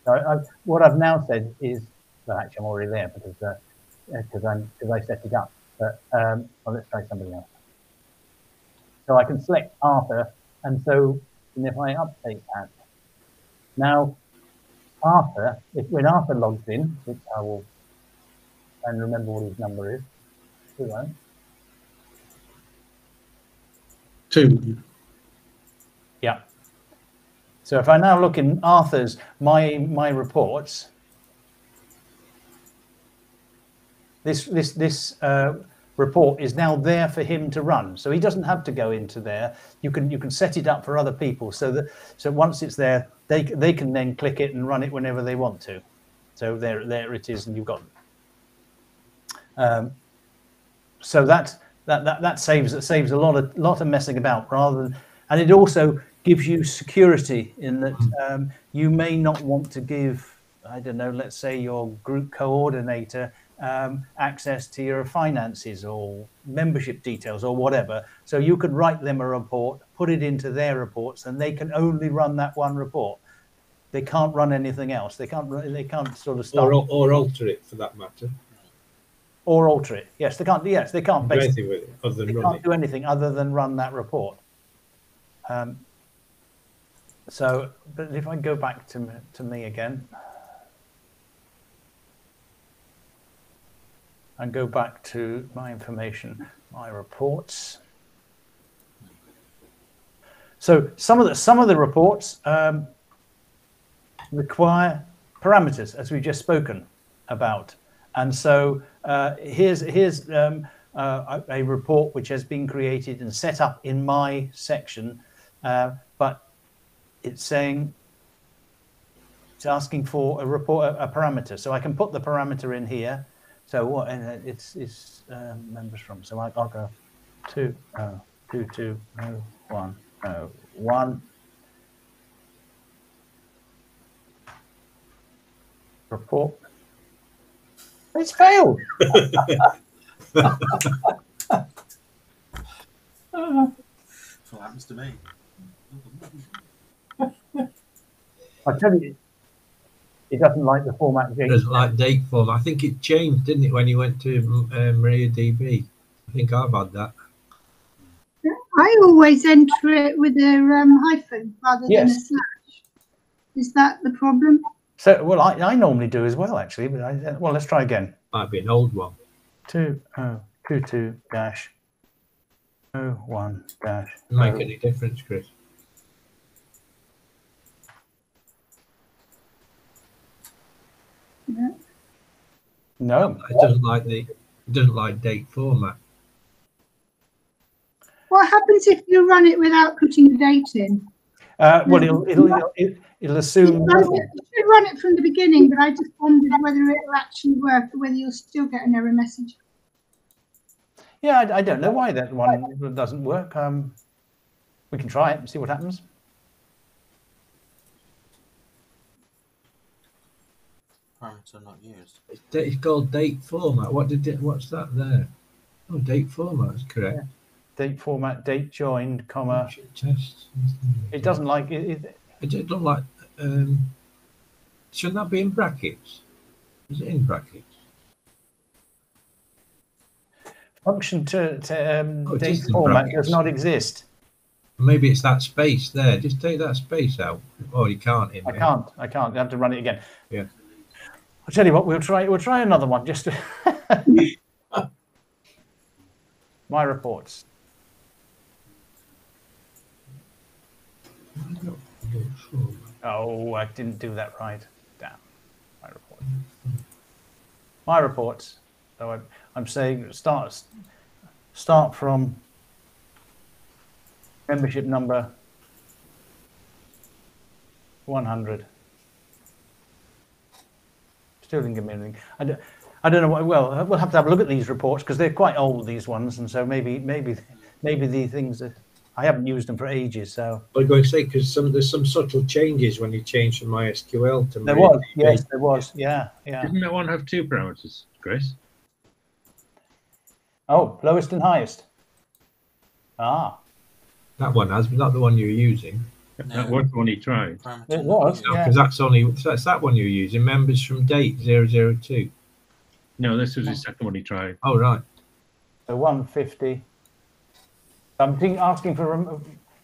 So what I've now said is, well, actually I'm already there because I set it up. But well, let's try somebody else. So I can select Arthur, and if I update that, now Arthur, when Arthur logs in, which I will try and remember what his number is. 2. Yeah. So if I now look in Arthur's my reports, this report is now there for him to run. So he doesn't have to go into there. You can set it up for other people so once it's there, they can then click it and run it whenever they want to. So there it is, and you've got. So that saves a lot of messing about rather than, and it also gives you security in that you may not want to give, I don't know, let's say your group coordinator access to your finances or membership details or whatever. So you could write them a report, put it into their reports, and they can only run that one report. They can't run anything else. They can't sort of start or alter it for that matter. Or alter it. Yes, they can't. Yes, they can't. Do anything with it other than they run can't it. do anything other than run that report. So, but if I go back to me again, and go back to my information, my reports. So some of the reports require parameters, as we've just spoken about. And so here's a report which has been created and set up in my section, but it's asking for a parameter. So I can put the parameter in here. So what it's members from. So I'll go 202.1.1 report. It's failed. That's what happens to me. I tell you, it doesn't like the format. It doesn't like date format. I think it changed, didn't it, when you went to MariaDB? I think I've had that. I always enter it with a hyphen rather than a slash. Is that the problem? So, well, I normally do as well, actually. But well, let's try again. Might be an old one. 2022-01-. Make any difference, Chris? Yeah. No, It doesn't like date format. What happens if you run it without putting the date in? Well, it'll assume. You should run it from the beginning, but I just wondered whether it'll actually work or whether you'll still get an error message. Yeah, I don't know why that one doesn't work. We can try it and see what happens. Parameter not used. It's called date format. What's that there? Oh, date format is correct. Yeah. Date format, date joined, comma. Test. It doesn't like it. It don't like. Shouldn't that be in brackets? Is it in brackets? Function to date in format brackets. does not exist. Maybe it's that space there. Just take that space out. Oh, you can't. I can't. I have to run it again. Yeah. I'll tell you what. We'll try another one. Just to my reports. Oh, I didn't do that right. Damn. My report. My reports. So I'm saying start from membership number 100. Still didn't give me anything. I don't know what. Well, we'll have to have a look at these reports because they're quite old, these ones, and so maybe the things that I haven't used them for ages. So I'm going to say because there's some subtle changes when you change from MySQL to there was, yes, there was, yeah. Doesn't that one have 2 parameters, Chris? Oh, lowest and highest. Ah, That one has, but not the one you're using. That was the one he tried. it was, yeah. Because that's that one you're using. Members from date 002. No, this was his second one he tried. Oh right. So 150. I'm asking for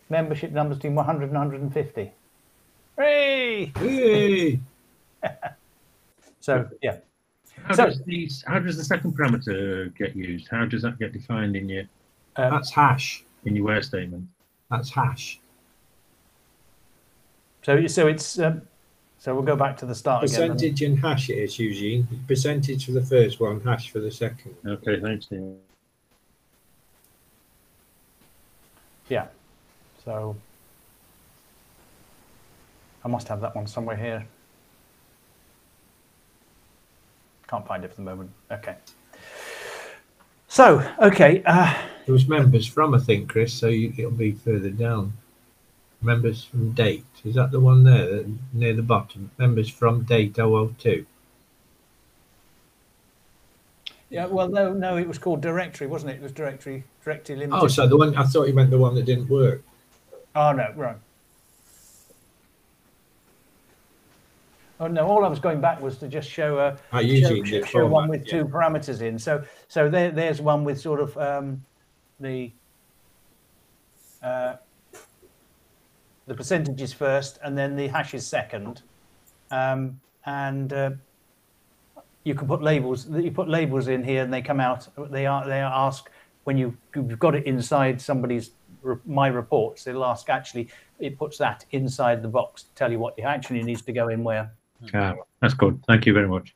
membership numbers between 100 and 150. Hey! Hey! So yeah. How does the second parameter get used? How does that get defined in your That's hash. in your where statement? That's hash. So it's so we'll go back to the start again. Percentage and hash it is, Eugene. Percentage for the first one, hash for the second. Okay, thanks, Ian. Yeah. So I must have that one somewhere here. Can't find it for the moment. Okay. So, okay. There was members from, I think, Chris, so it'll be further down. Members from date. Is that the one there, near the bottom? Members from date 002. Yeah, well, no, it was called directory, wasn't it? It was directory limited. Oh, so the one, I thought you meant the one that didn't work. Oh, no, right. Oh, no, all I was going back was to just show show one with 2 parameters in. So there's one with sort of the percentages first and then the hashes second. And you can put labels. You put labels in here, and they come out. They are ask when you've got it inside somebody's my reports. They'll ask actually. It puts that inside the box to tell you what actually needs to go in where. That's good. Thank you very much.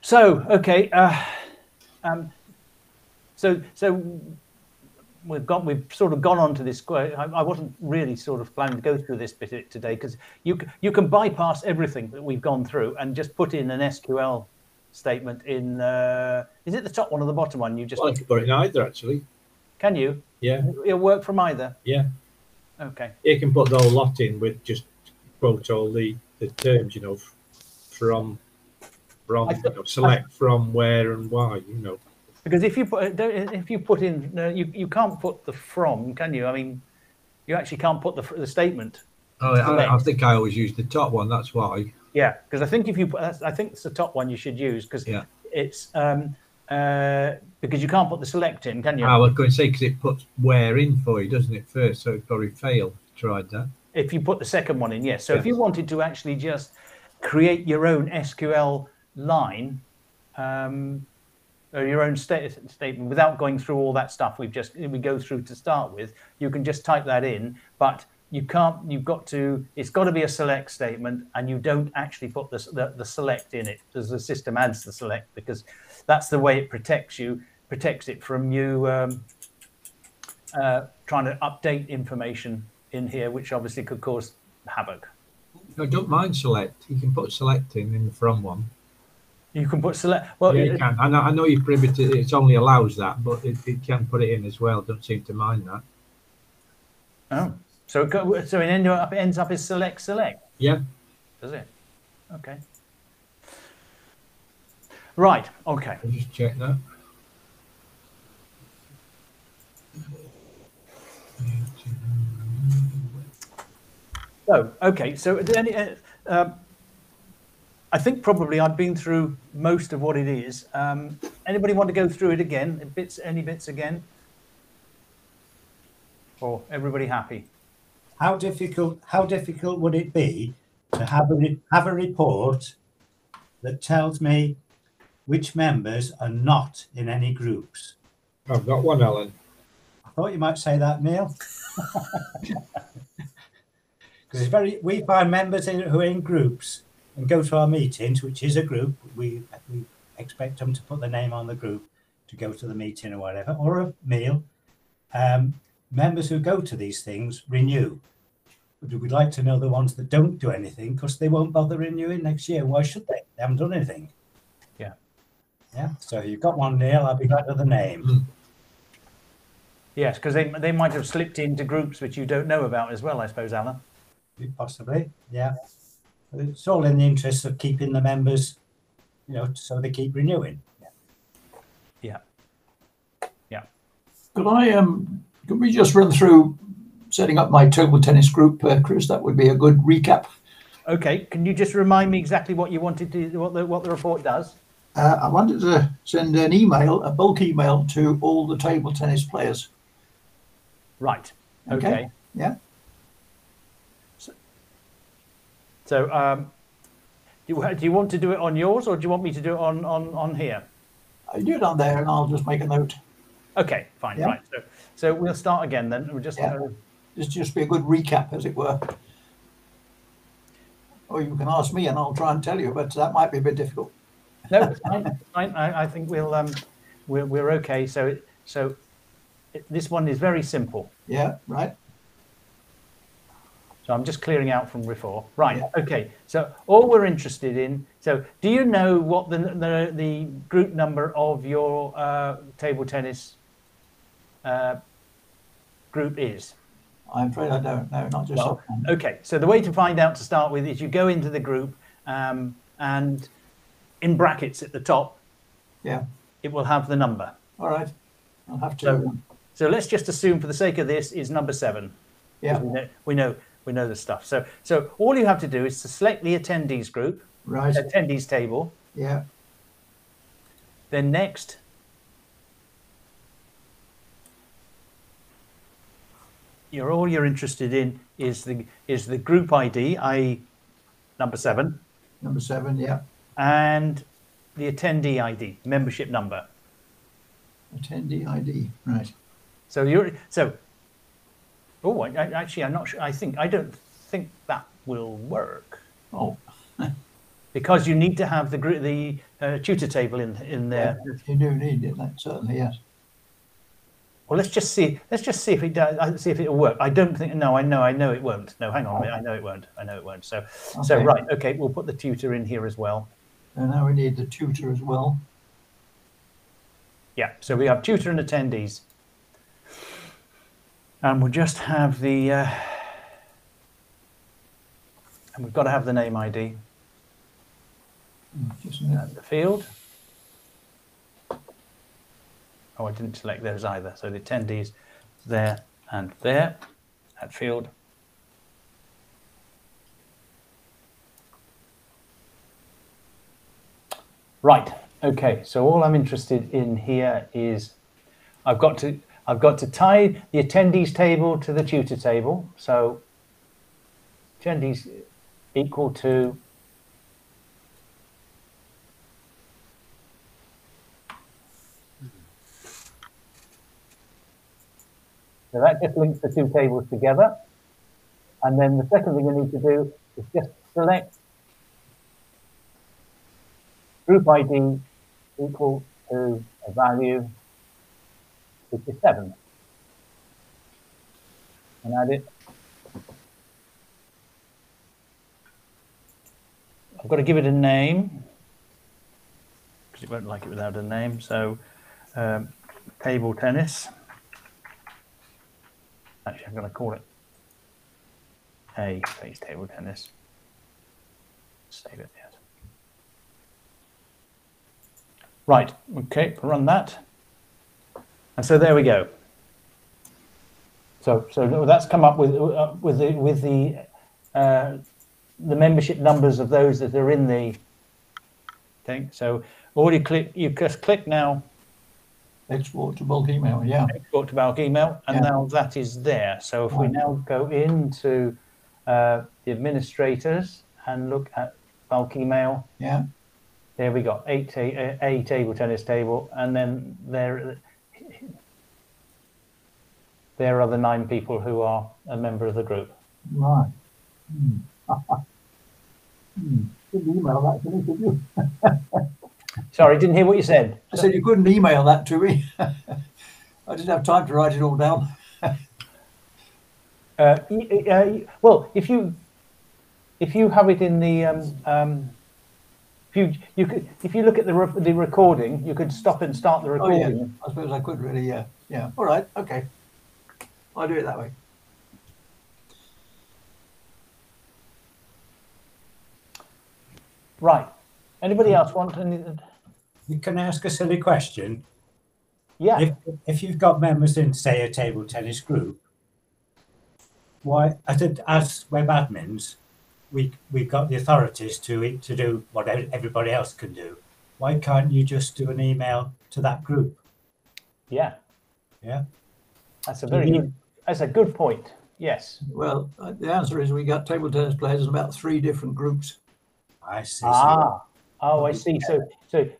So okay. So we've sort of gone on to this. I wasn't really sort of planning to go through this bit today because you can bypass everything that we've gone through and just put in an SQL statement in. Is it the top one or the bottom one? You just. Well, I can put it in either actually. Can you? Yeah. It'll work from either. Yeah. Okay. You can put the whole lot in with just quote all the terms, you know, from select from where and why, you know. Because if you put in, you can't put the from, can you? I mean, you actually can't put the statement. Oh, I think I always use the top one. That's why. Yeah, because I think I think it's the top one you should use because it's because you can't put the select in, can you? I was going to say because it puts where in for you, doesn't it? First, so it probably failed. Tried that. If you put the second one in, yes. So if you wanted to actually just create your own SQL line. Or your own statement without going through all that stuff we go through to start with, you can just type that in, but you can't. It's got to be a select statement, and you don't actually put the select in it as the system adds the select because that's the way it protects it from you trying to update information in here, which obviously could cause havoc. I don't mind select. You can put select in the from one. You can put select. Well, yeah, you can. I know you're privy to it. Only allows that, but it can put it in as well. Don't seem to mind that. Oh, so it ends up as select. Yeah. Does it? Okay. Right. Okay. I'll just check that. So okay. So then. I think probably I've been through most of what it is. Anybody want to go through it again? Any bits again? Or everybody happy? How difficult would it be to have a report that tells me which members are not in any groups? I've got one, Alan. I thought you might say that, Neil. Because it's very, we find members who are in groups and go to our meetings, which is a group. We expect them to put their name on the group to go to the meeting or whatever, or a meal. Members who go to these things renew. But we'd like to know the ones that don't do anything, because they won't bother renewing next year. Why should they? They haven't done anything. Yeah. Yeah. So if you've got one, Neil, I'll be glad with the name. Yes, because they might have slipped into groups which you don't know about as well, I suppose, Alan. Possibly, yeah. It's all in the interest of keeping the members, so they keep renewing. Yeah. Yeah. Could we just run through setting up my table tennis group, Chris? That would be a good recap. Okay. Can you just remind me exactly what you wanted to, what the report does? I wanted to send an email, a bulk email, to all the table tennis players. Right. Okay. Yeah. So, do you want to do it on yours, or do you want me to do it on here? I do it on there, and I'll just make a note. Okay, fine. Yeah. Right. So we'll start again then. We'll just. Just be a good recap, as it were. Or you can ask me, and I'll try and tell you, but that might be a bit difficult. No, it's fine. It's fine. I think we're okay. So this one is very simple. Yeah. Right. So I'm just clearing out from before. Right. Yeah. Okay. So all we're interested in. So do you know what the group number of your table tennis group is? I'm afraid I don't know. Not just. Well, okay. So the way to find out to start with is you go into the group and in brackets at the top. Yeah. It will have the number. All right. I'll have to. So let's just assume, for the sake of this, is number 7. Yeah. We know the stuff. So all you have to do is to select the attendees group, Right. attendees table. Yeah. Then next, all you're interested in is the group ID, i.e. number 7. Number 7. Yeah. And the attendee ID, membership number. Attendee ID. Right. Oh, actually, I'm not sure. I don't think that will work. Oh. Because you need to have the tutor table in there. Yeah, you do need it. That certainly, yes. Well, let's just see if it does. See if it'll work. I don't think. No, I know it won't. No, hang on a minute. I know it won't. So right. Okay, we'll put the tutor in here as well. And now we need the tutor as well. Yeah. So we have tutor and attendees. And we'll just have the, and we've got to have the name ID. Just a minute. The field. Oh, I didn't select those either. So the attendees there and there, that field. Right. Okay. So all I'm interested in here is I've got to tie the attendees table to the tutor table. So attendees equal to so that just links the two tables together. And then the second thing I need to do is just select group ID equal to a value which is 7. And add it. I've got to give it a name because it won't like it without a name. So table tennis. Actually, I'm going to call it face table tennis. Save it. Yes. Right. Okay. Run that. And so there we go. So that's come up with the membership numbers of those that are in the thing. So all you just click now. Export to bulk email. Yeah. Export to bulk email, and now that is there. So if we now go into the administrators and look at bulk email. Yeah. There we got a table tennis table, and then there. there are the 9 people who are a member of the group. Right. Didn't email that to me, did you? Sorry, didn't hear what you said. I said you couldn't email that to me. I didn't have time to write it all down. Well, if you have it in the if you look at the recording, you could stop and start the recording. Oh, yeah. I suppose I could really. Yeah. All right. Okay. I'll do it that way. Right. Anybody else want anything? You can ask a silly question. Yeah. If you've got members in, say, a table tennis group, why, as web admins, we've got the authorities to do what everybody else can do. Why can't you just do an email to that group? Yeah. Yeah. That's a good point. Yes. Well, the answer is we got table tennis players in about 3 different groups. I see. Oh, I see.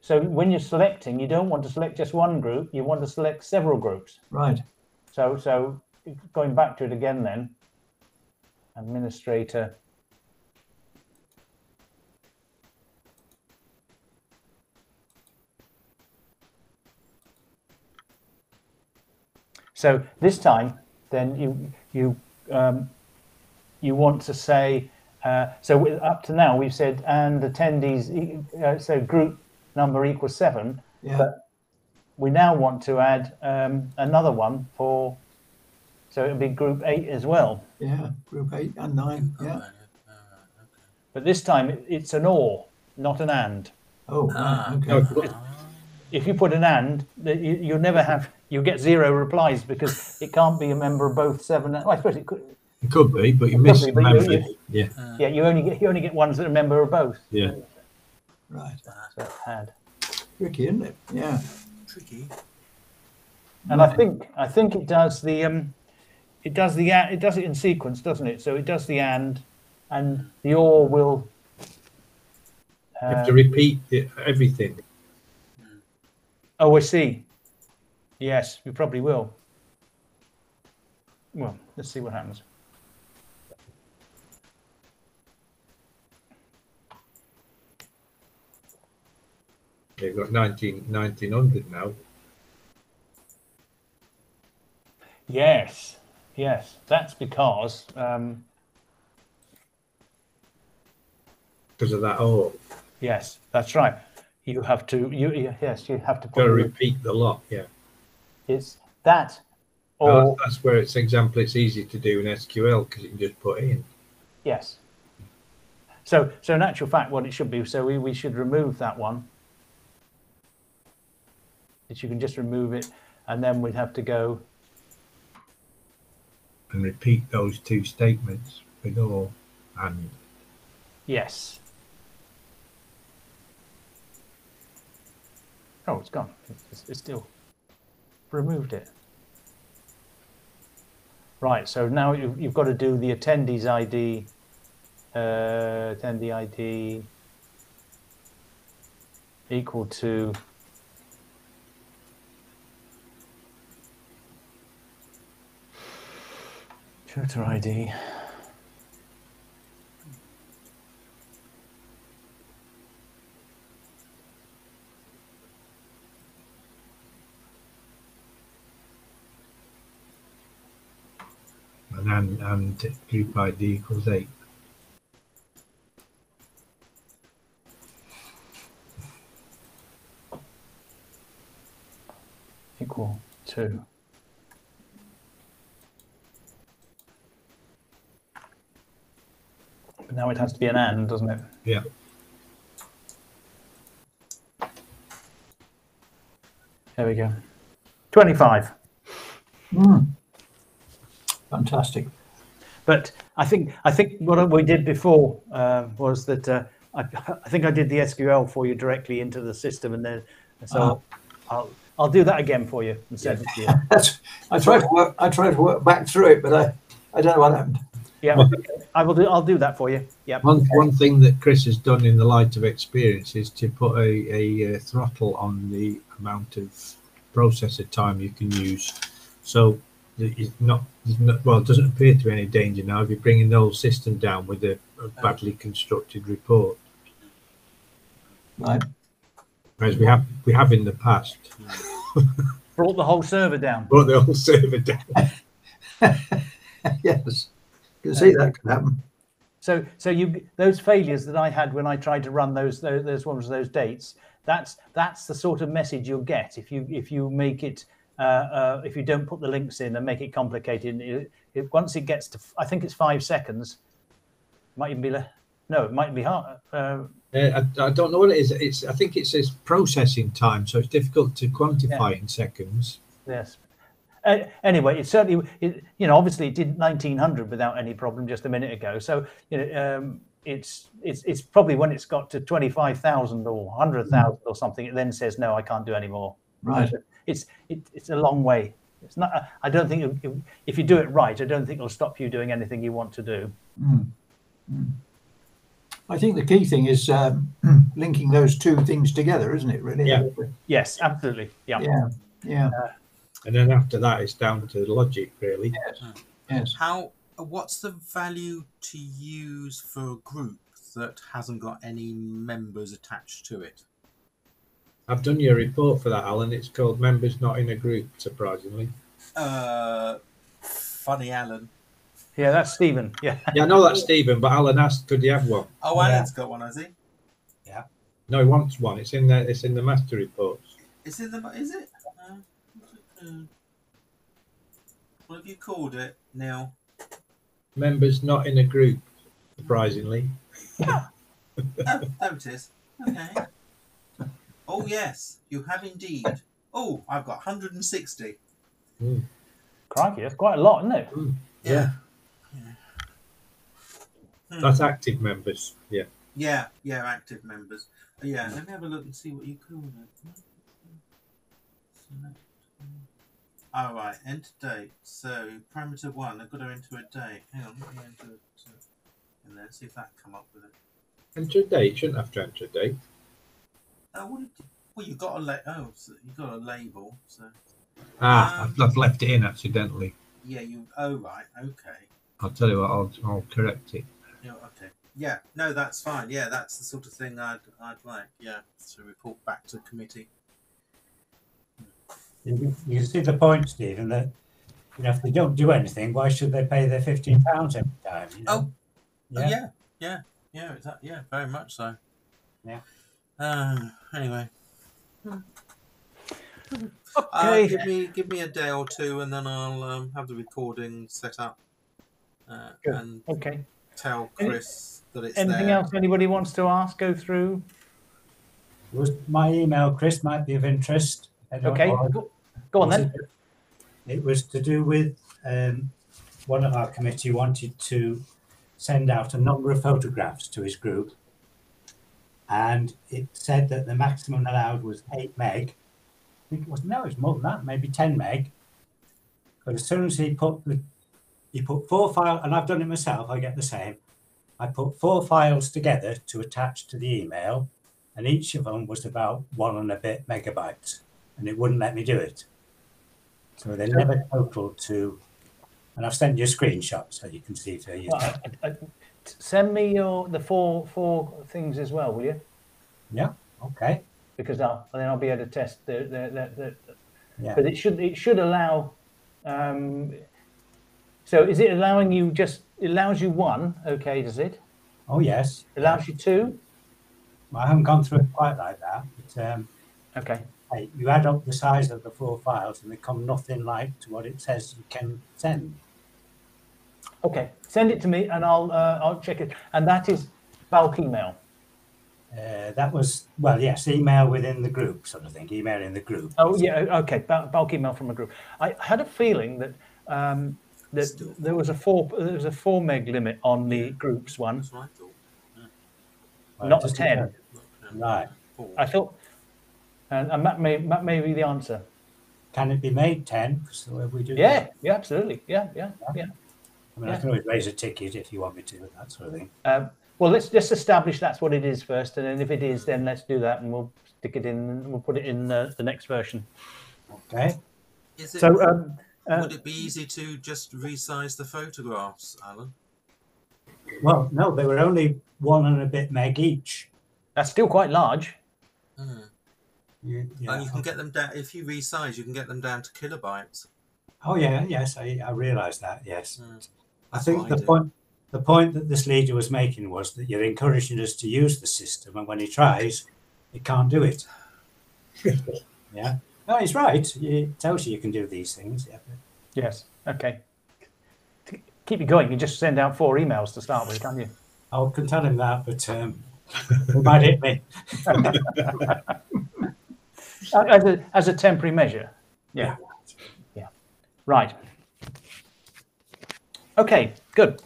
So when you're selecting, you don't want to select just one group. You want to select several groups. Right. So going back to it again, then, administrator. So this time, then you want to say. So up to now we've said and attendees, so group number equals 7. Yeah. But we now want to add another one for, so it would be group 8 as well. Yeah, group 8 and 9. Yeah. But this time it's an or, not an and. Oh, right, okay. If you put an and, you'll never have, you get 0 replies because it can't be a member of both 7. Well, I suppose it could. It could be, but you miss members. Yeah. Yeah, you only get ones that are a member of both. Yeah. Right. So had. Tricky, isn't it? Yeah. Tricky. And I think it does the it does it in sequence, doesn't it? So it does the and the or will. You have to repeat everything. Oh, I see. Yes, we probably will. Well, let's see what happens. You've got 1900 now. Yes, that's because of that or. Yes, that's right. You have to. You have to. Got to repeat the lot. Yeah. It's that. Or that's where it's it's easy to do in SQL because you can just put in. Yes. So in actual fact, what it should be. So we should remove that one. That you can just remove it, and then we'd have to go and repeat those 2 statements with or and. Yes. Oh, it's gone. It's still removed it. Right. So now you've got to do the attendees ID. Attendee ID equal to. Tutor ID. And group ID equals 8. Equal to. But now it has to be an and, doesn't it? Yeah. There we go. 25. Fantastic. But I think what we did before was that I think I did the SQL for you directly into the system, and then so I'll do that again for you and send it to you. I tried to work back through it, but I don't know what happened. Yeah, I'll do that for you. Yeah. One thing that Chris has done in the light of experience is to put a throttle on the amount of processor time you can use. So well, it doesn't appear to be any danger now if you're bringing the whole system down with a badly constructed report, Right. whereas we have in the past Brought the whole server down. brought the whole server down. Yes. You can see that could happen. So those failures that I had when I tried to run those ones, those dates, that's the sort of message you'll get if you make it if you don't put the links in and make it complicated. Once it gets to, I think it's 5 seconds, might even be no, it might be hard. I don't know what it is. I think it says processing time, so it's difficult to quantify in seconds. Yes. Anyway, it certainly, obviously it did 1900 without any problem just a minute ago. So, it's probably when it's got to 25,000 or 100,000 or something, it then says, no, I can't do any more. Right. It's a long way. It's not, I don't think, if you do it right, I don't think it'll stop you doing anything you want to do. I think the key thing is linking those two things together, isn't it, really? Yeah. Yes, absolutely. Yeah. Yeah. And then after that, it's down to the logic, really. Yes. What's the value to use for a group that hasn't got any members attached to it? I've done your report for that, Alan. It's called Members Not in a Group, surprisingly. Funny Alan. Yeah, that's Stephen. Yeah. Yeah, I know that's Stephen, but Alan asked, could he have one? Oh, Alan's got one, has he? Yeah. No, he wants one. It's in the master reports. Is it? What have you called it, Neil? Members Not in a Group, surprisingly. Oh, there it is. Okay. Oh, yes, you have indeed. Oh, I've got 160. Crikey, that's quite a lot, isn't it? Yeah. That's active members. Yeah. Yeah, active members. Yeah, let me have a look and see what you call it. All right, enter date. So parameter 1, I've got to enter a date. Hang on, let me enter it in there. See if that come up with it. Enter a date. You shouldn't have to enter a date. Well, you've got a so you've got a label. So I've left it in accidentally. yeah, you. Oh right, okay. I'll tell you what. I'll correct it. Yeah, okay. Yeah, no, that's fine. Yeah, that's the sort of thing I'd like. Yeah, to report back to committee. You see the point, Stephen, that if they don't do anything, why should they pay their £15 every time? Oh, yeah, very much so. Yeah. Anyway. Okay. Give me a day or two, and then I'll have the recording set up. And tell Chris that it's anything there. else anybody wants to ask? Go through. Was my email, Chris, might be of interest. Okay, go on then. It was to do with one of our committee wanted to send out a number of photographs to his group, and it said that the maximum allowed was 8 meg. I think it was it's more than that, maybe 10 meg. But as soon as he put 4 files, and I've done it myself, I get the same. I put 4 files together to attach to the email, and each of them was about 1 and a bit megabytes, and it wouldn't let me do it. So they never totaled to, and I've sent you a screenshot so you can see for you. Send me the four things as well, will you? Yeah. Okay. Because then I'll be able to test the Yeah. But it should allow. So is it allowing you it allows you 1? Okay, does it? Oh yes. It allows you 2. Well, I haven't gone through it quite like that. But, okay. Hey, you add up the size of the 4 files, and they come nothing like to what it says you can send. Okay, send it to me, and I'll check it. And that is bulk email. That was, well, yes, email within the group sort of thing. Email in the group. Oh yeah, okay. Bulk email from a group. I had a feeling that there was a 4 meg limit on the groups one. That's what I thought. Yeah. Well, Not just 10. Right. I thought, and that may be the answer. Can it be made 10? So we do. Yeah, yeah, absolutely. Yeah. I mean, I can always raise a ticket if you want me to, that sort of thing. Well, let's just establish that's what it is first, and then if it is, then let's do that, and we'll stick it in. We'll put it in the next version. Okay. So Would it be easy to just resize the photographs, Alan? Well, no, they were only 1 and a bit meg each. That's still quite large. Yeah, And you can get them down, if you resize, you can get them down to kilobytes. Oh yeah, yes, I realised that. Yes, I That's think what the point that this leader was making was that you're encouraging us to use the system, and when he tries, he can't do it. Yeah, no, he's right. It tells you can do these things. Yeah. Yes. Okay. To keep it going, you just send out 4 emails to start with, can't you? I can tell him that, but he might hit me. As a temporary measure. Yeah. Yeah. Right. Okay. Good.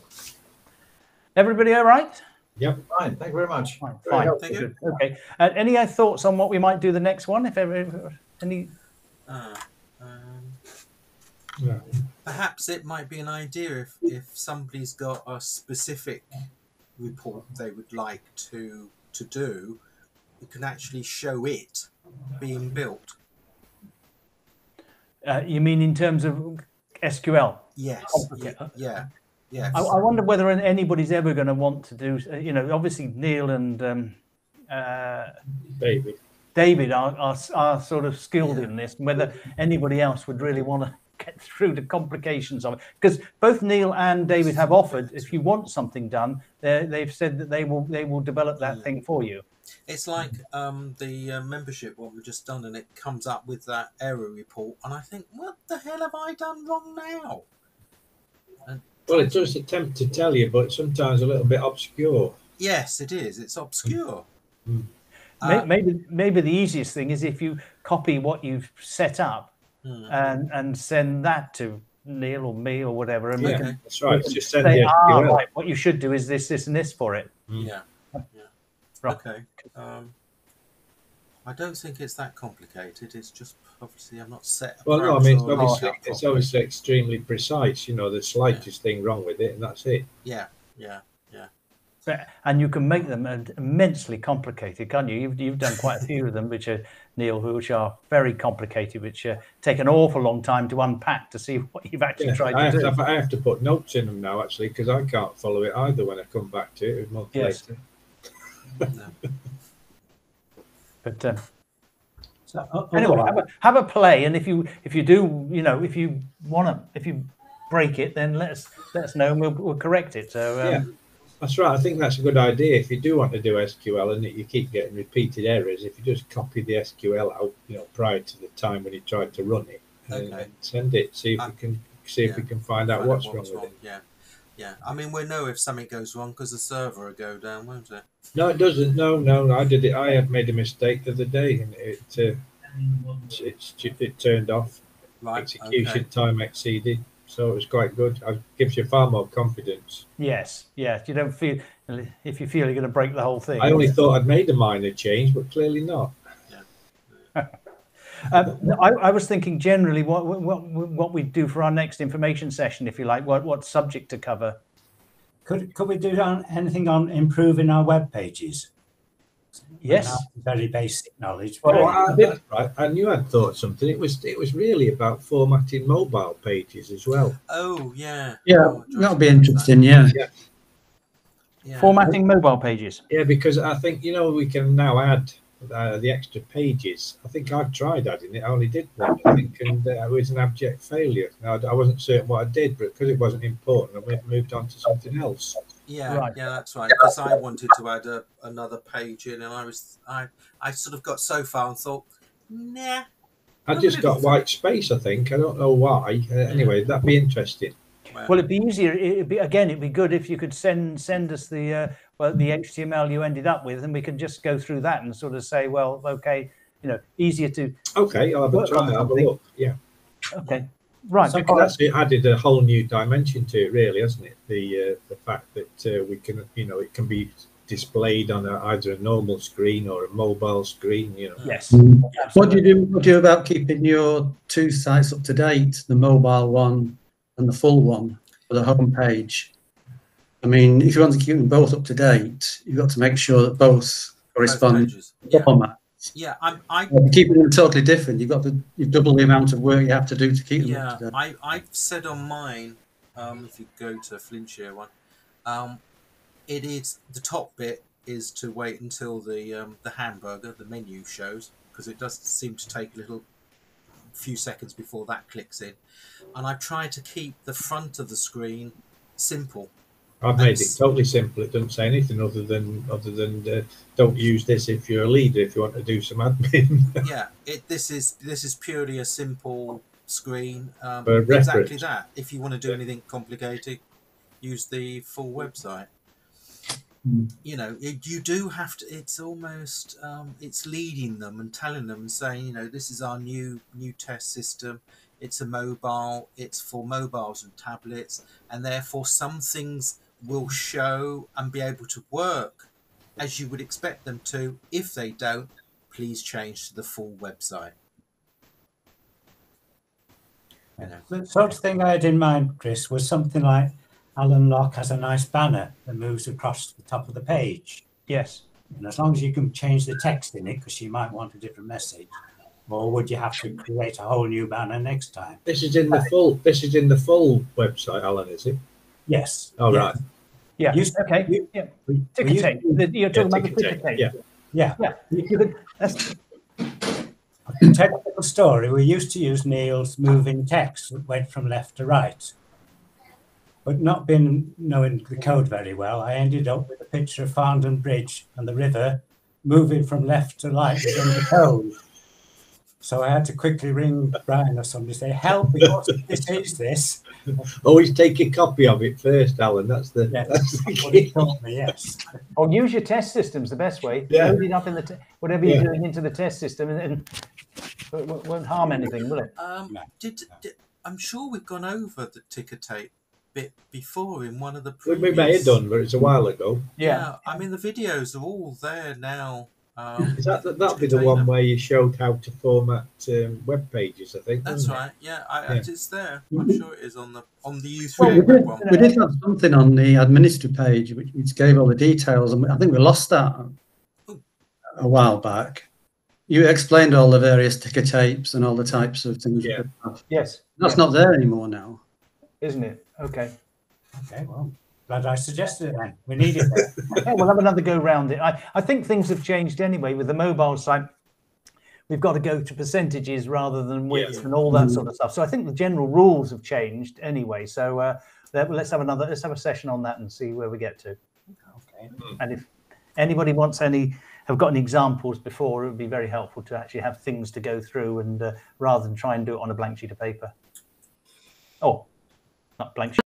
Everybody all right? Yep. Fine. Thank you very much. Fine. Very helpful. Thank you. Okay. Any thoughts on what we might do the next one? If ever any. Perhaps it might be an idea if somebody's got a specific report they would like to do, you can actually show it being built. You mean in terms of SQL? Yes. Yeah. Yes. I wonder whether anybody's ever going to want to do. Obviously Neil and David are sort of skilled in this. Whether anybody else would really want to get through the complications of it, because both Neil and David have offered, if you want something done, they've said that they will develop that thing for you. It's like the membership one we've just done, and it comes up with that error report, and I think, what the hell have I done wrong now? Well, it does attempt to tell you, but sometimes a little bit obscure. Yes, it is. It's obscure. Maybe the easiest thing is if you copy what you've set up and send that to Neil or me or whatever, and that's right. Just send say, the SQL. right, what you should do is this, this, and this for it. Yeah. Right. Okay. I don't think it's that complicated. It's just obviously I'm not set. Well, no, I mean it's obviously extremely precise. The slightest thing wrong with it, and that's it. Yeah. And you can make them immensely complicated, can't you? You've done quite a few of them, which are, Neil, which are very complicated, which take an awful long time to unpack to see what you've actually tried to do. I have to put notes in them now, actually, because I can't follow it either when I come back to it a month later. But anyway, have a play, and if you do, if you break it, then let us know, and we'll correct it. So that's right. I think that's a good idea. If you do want to do SQL and you keep getting repeated errors, if you just copy the SQL out, prior to the time when you tried to run it, and send it, see if we can find out what's wrong with it. Yeah. I mean, we'll know if something goes wrong because the server will go down, won't it? No, it doesn't. No, I did it. I had made a mistake the other day, and it turned off. Right. Execution time exceeded, so it was quite good. It gives you far more confidence. Yes. You don't feel, if you feel you're going to break the whole thing. I only thought I'd made a minor change, but clearly not. I was thinking generally what we do for our next information session, if you like, what subject to cover. Could we do anything on improving our web pages? Yes. Very basic knowledge. That's right. And you had thought something. It was really about formatting mobile pages as well. Oh yeah. Yeah, that'll be interesting. Yeah. Formatting mobile pages. Yeah, because I think we can now add the extra pages. I think I've tried adding it. I only did one, I think, and it was an abject failure. Now, I wasn't certain what I did, but because it wasn't important, I moved on to something else. Yeah, that's right. Because I wanted to add another page in, and I sort of got so far and thought, nah. I just got white space, I think. I don't know why. Anyway, that'd be interesting. Well, it'd be easier. It'd be good if you could send us the HTML you ended up with, and we can just go through that and sort of say, well, okay, easier to. Okay, I'll have a try. I'll have a look. Yeah. Okay. Right. So that's added a whole new dimension to it, really, hasn't it? The fact that we can, it can be displayed on either a normal screen or a mobile screen. Yes. What do you do about keeping your 2 sites up to date, the mobile one and the full one for the home page? I mean, if you want to keep them both up to date, you've got to make sure that both correspond to the format. Yeah, keeping them totally different. You've double the amount of work you have to do to keep them yeah, up to date. I've said on mine, if you go to Flintshire one, it is the top bit is to wait until the hamburger, the menu shows, because it does seem to take a few seconds before that clicks in. And I've tried to keep the front of the screen simple. I've made it totally simple. It doesn't say anything other than don't use this if you're a leader, if you want to do some admin. Yeah, this is purely a simple screen. For Exactly reference. that. If you want to do anything complicated, use the full website. You know, you do have to. It's almost it's leading them and telling them and saying, you know, this is our new test system. It's a mobile. It's for mobiles and tablets, and therefore some things will show and be able to work as you would expect them to. If they don't, please change to the full website. You know. The sort of thing I had in mind, Chris, was something like Alan Locke has a nice banner that moves across the top of the page. Yes. And as long as you can change the text in it, because she might want a different message, or would you have to create a whole new banner next time? This is in the full. This is in the full website, Alan, is it? Yes. Oh, yes. right. Yeah. Okay. Yeah. Ticker tape. You're talking about the ticker tape. Yeah. Yeah. Yeah. You could, that's, To tell a little story, we used to use Neil's moving text that went from left to right. But not been knowing the code very well, I ended up with a picture of Farndon Bridge and the river moving from left to right within the code. So I had to quickly ring Brian or somebody to say, help, because this is this. Always take a copy of it first, Alan. That's the. Yes, That's the what he key. taught me, yes. or use your test systems the best way. Yeah. Load it up in the whatever you're doing into the test system, and it won't harm anything, will it? I'm sure we've gone over the ticker tape bit before in one of the We previous. may have done, but it's a while ago. Yeah, I mean the videos are all there now. Is that'd be the one where you showed how to format web pages? I think. That's wasn't it? right. Yeah, it's there. I'm sure it is on the Well, U3AWeb one. we did have something on the administrator page which gave all the details, and I think we lost that a while back. You explained all the various ticker tapes and all the types of things you could have. Yes. That's not there anymore now. Isn't it? Okay. Okay, well, glad I suggested it then. We need it there. Yeah, we'll have another go round it. I think things have changed anyway with the mobile site. We've got to go to percentages rather than width and all that sort of stuff. So I think the general rules have changed anyway. So let's have a session on that and see where we get to. Okay. And if anybody have got any examples before, it would be very helpful to actually have things to go through and rather than try and do it on a blank sheet of paper. Oh, not blank sheet.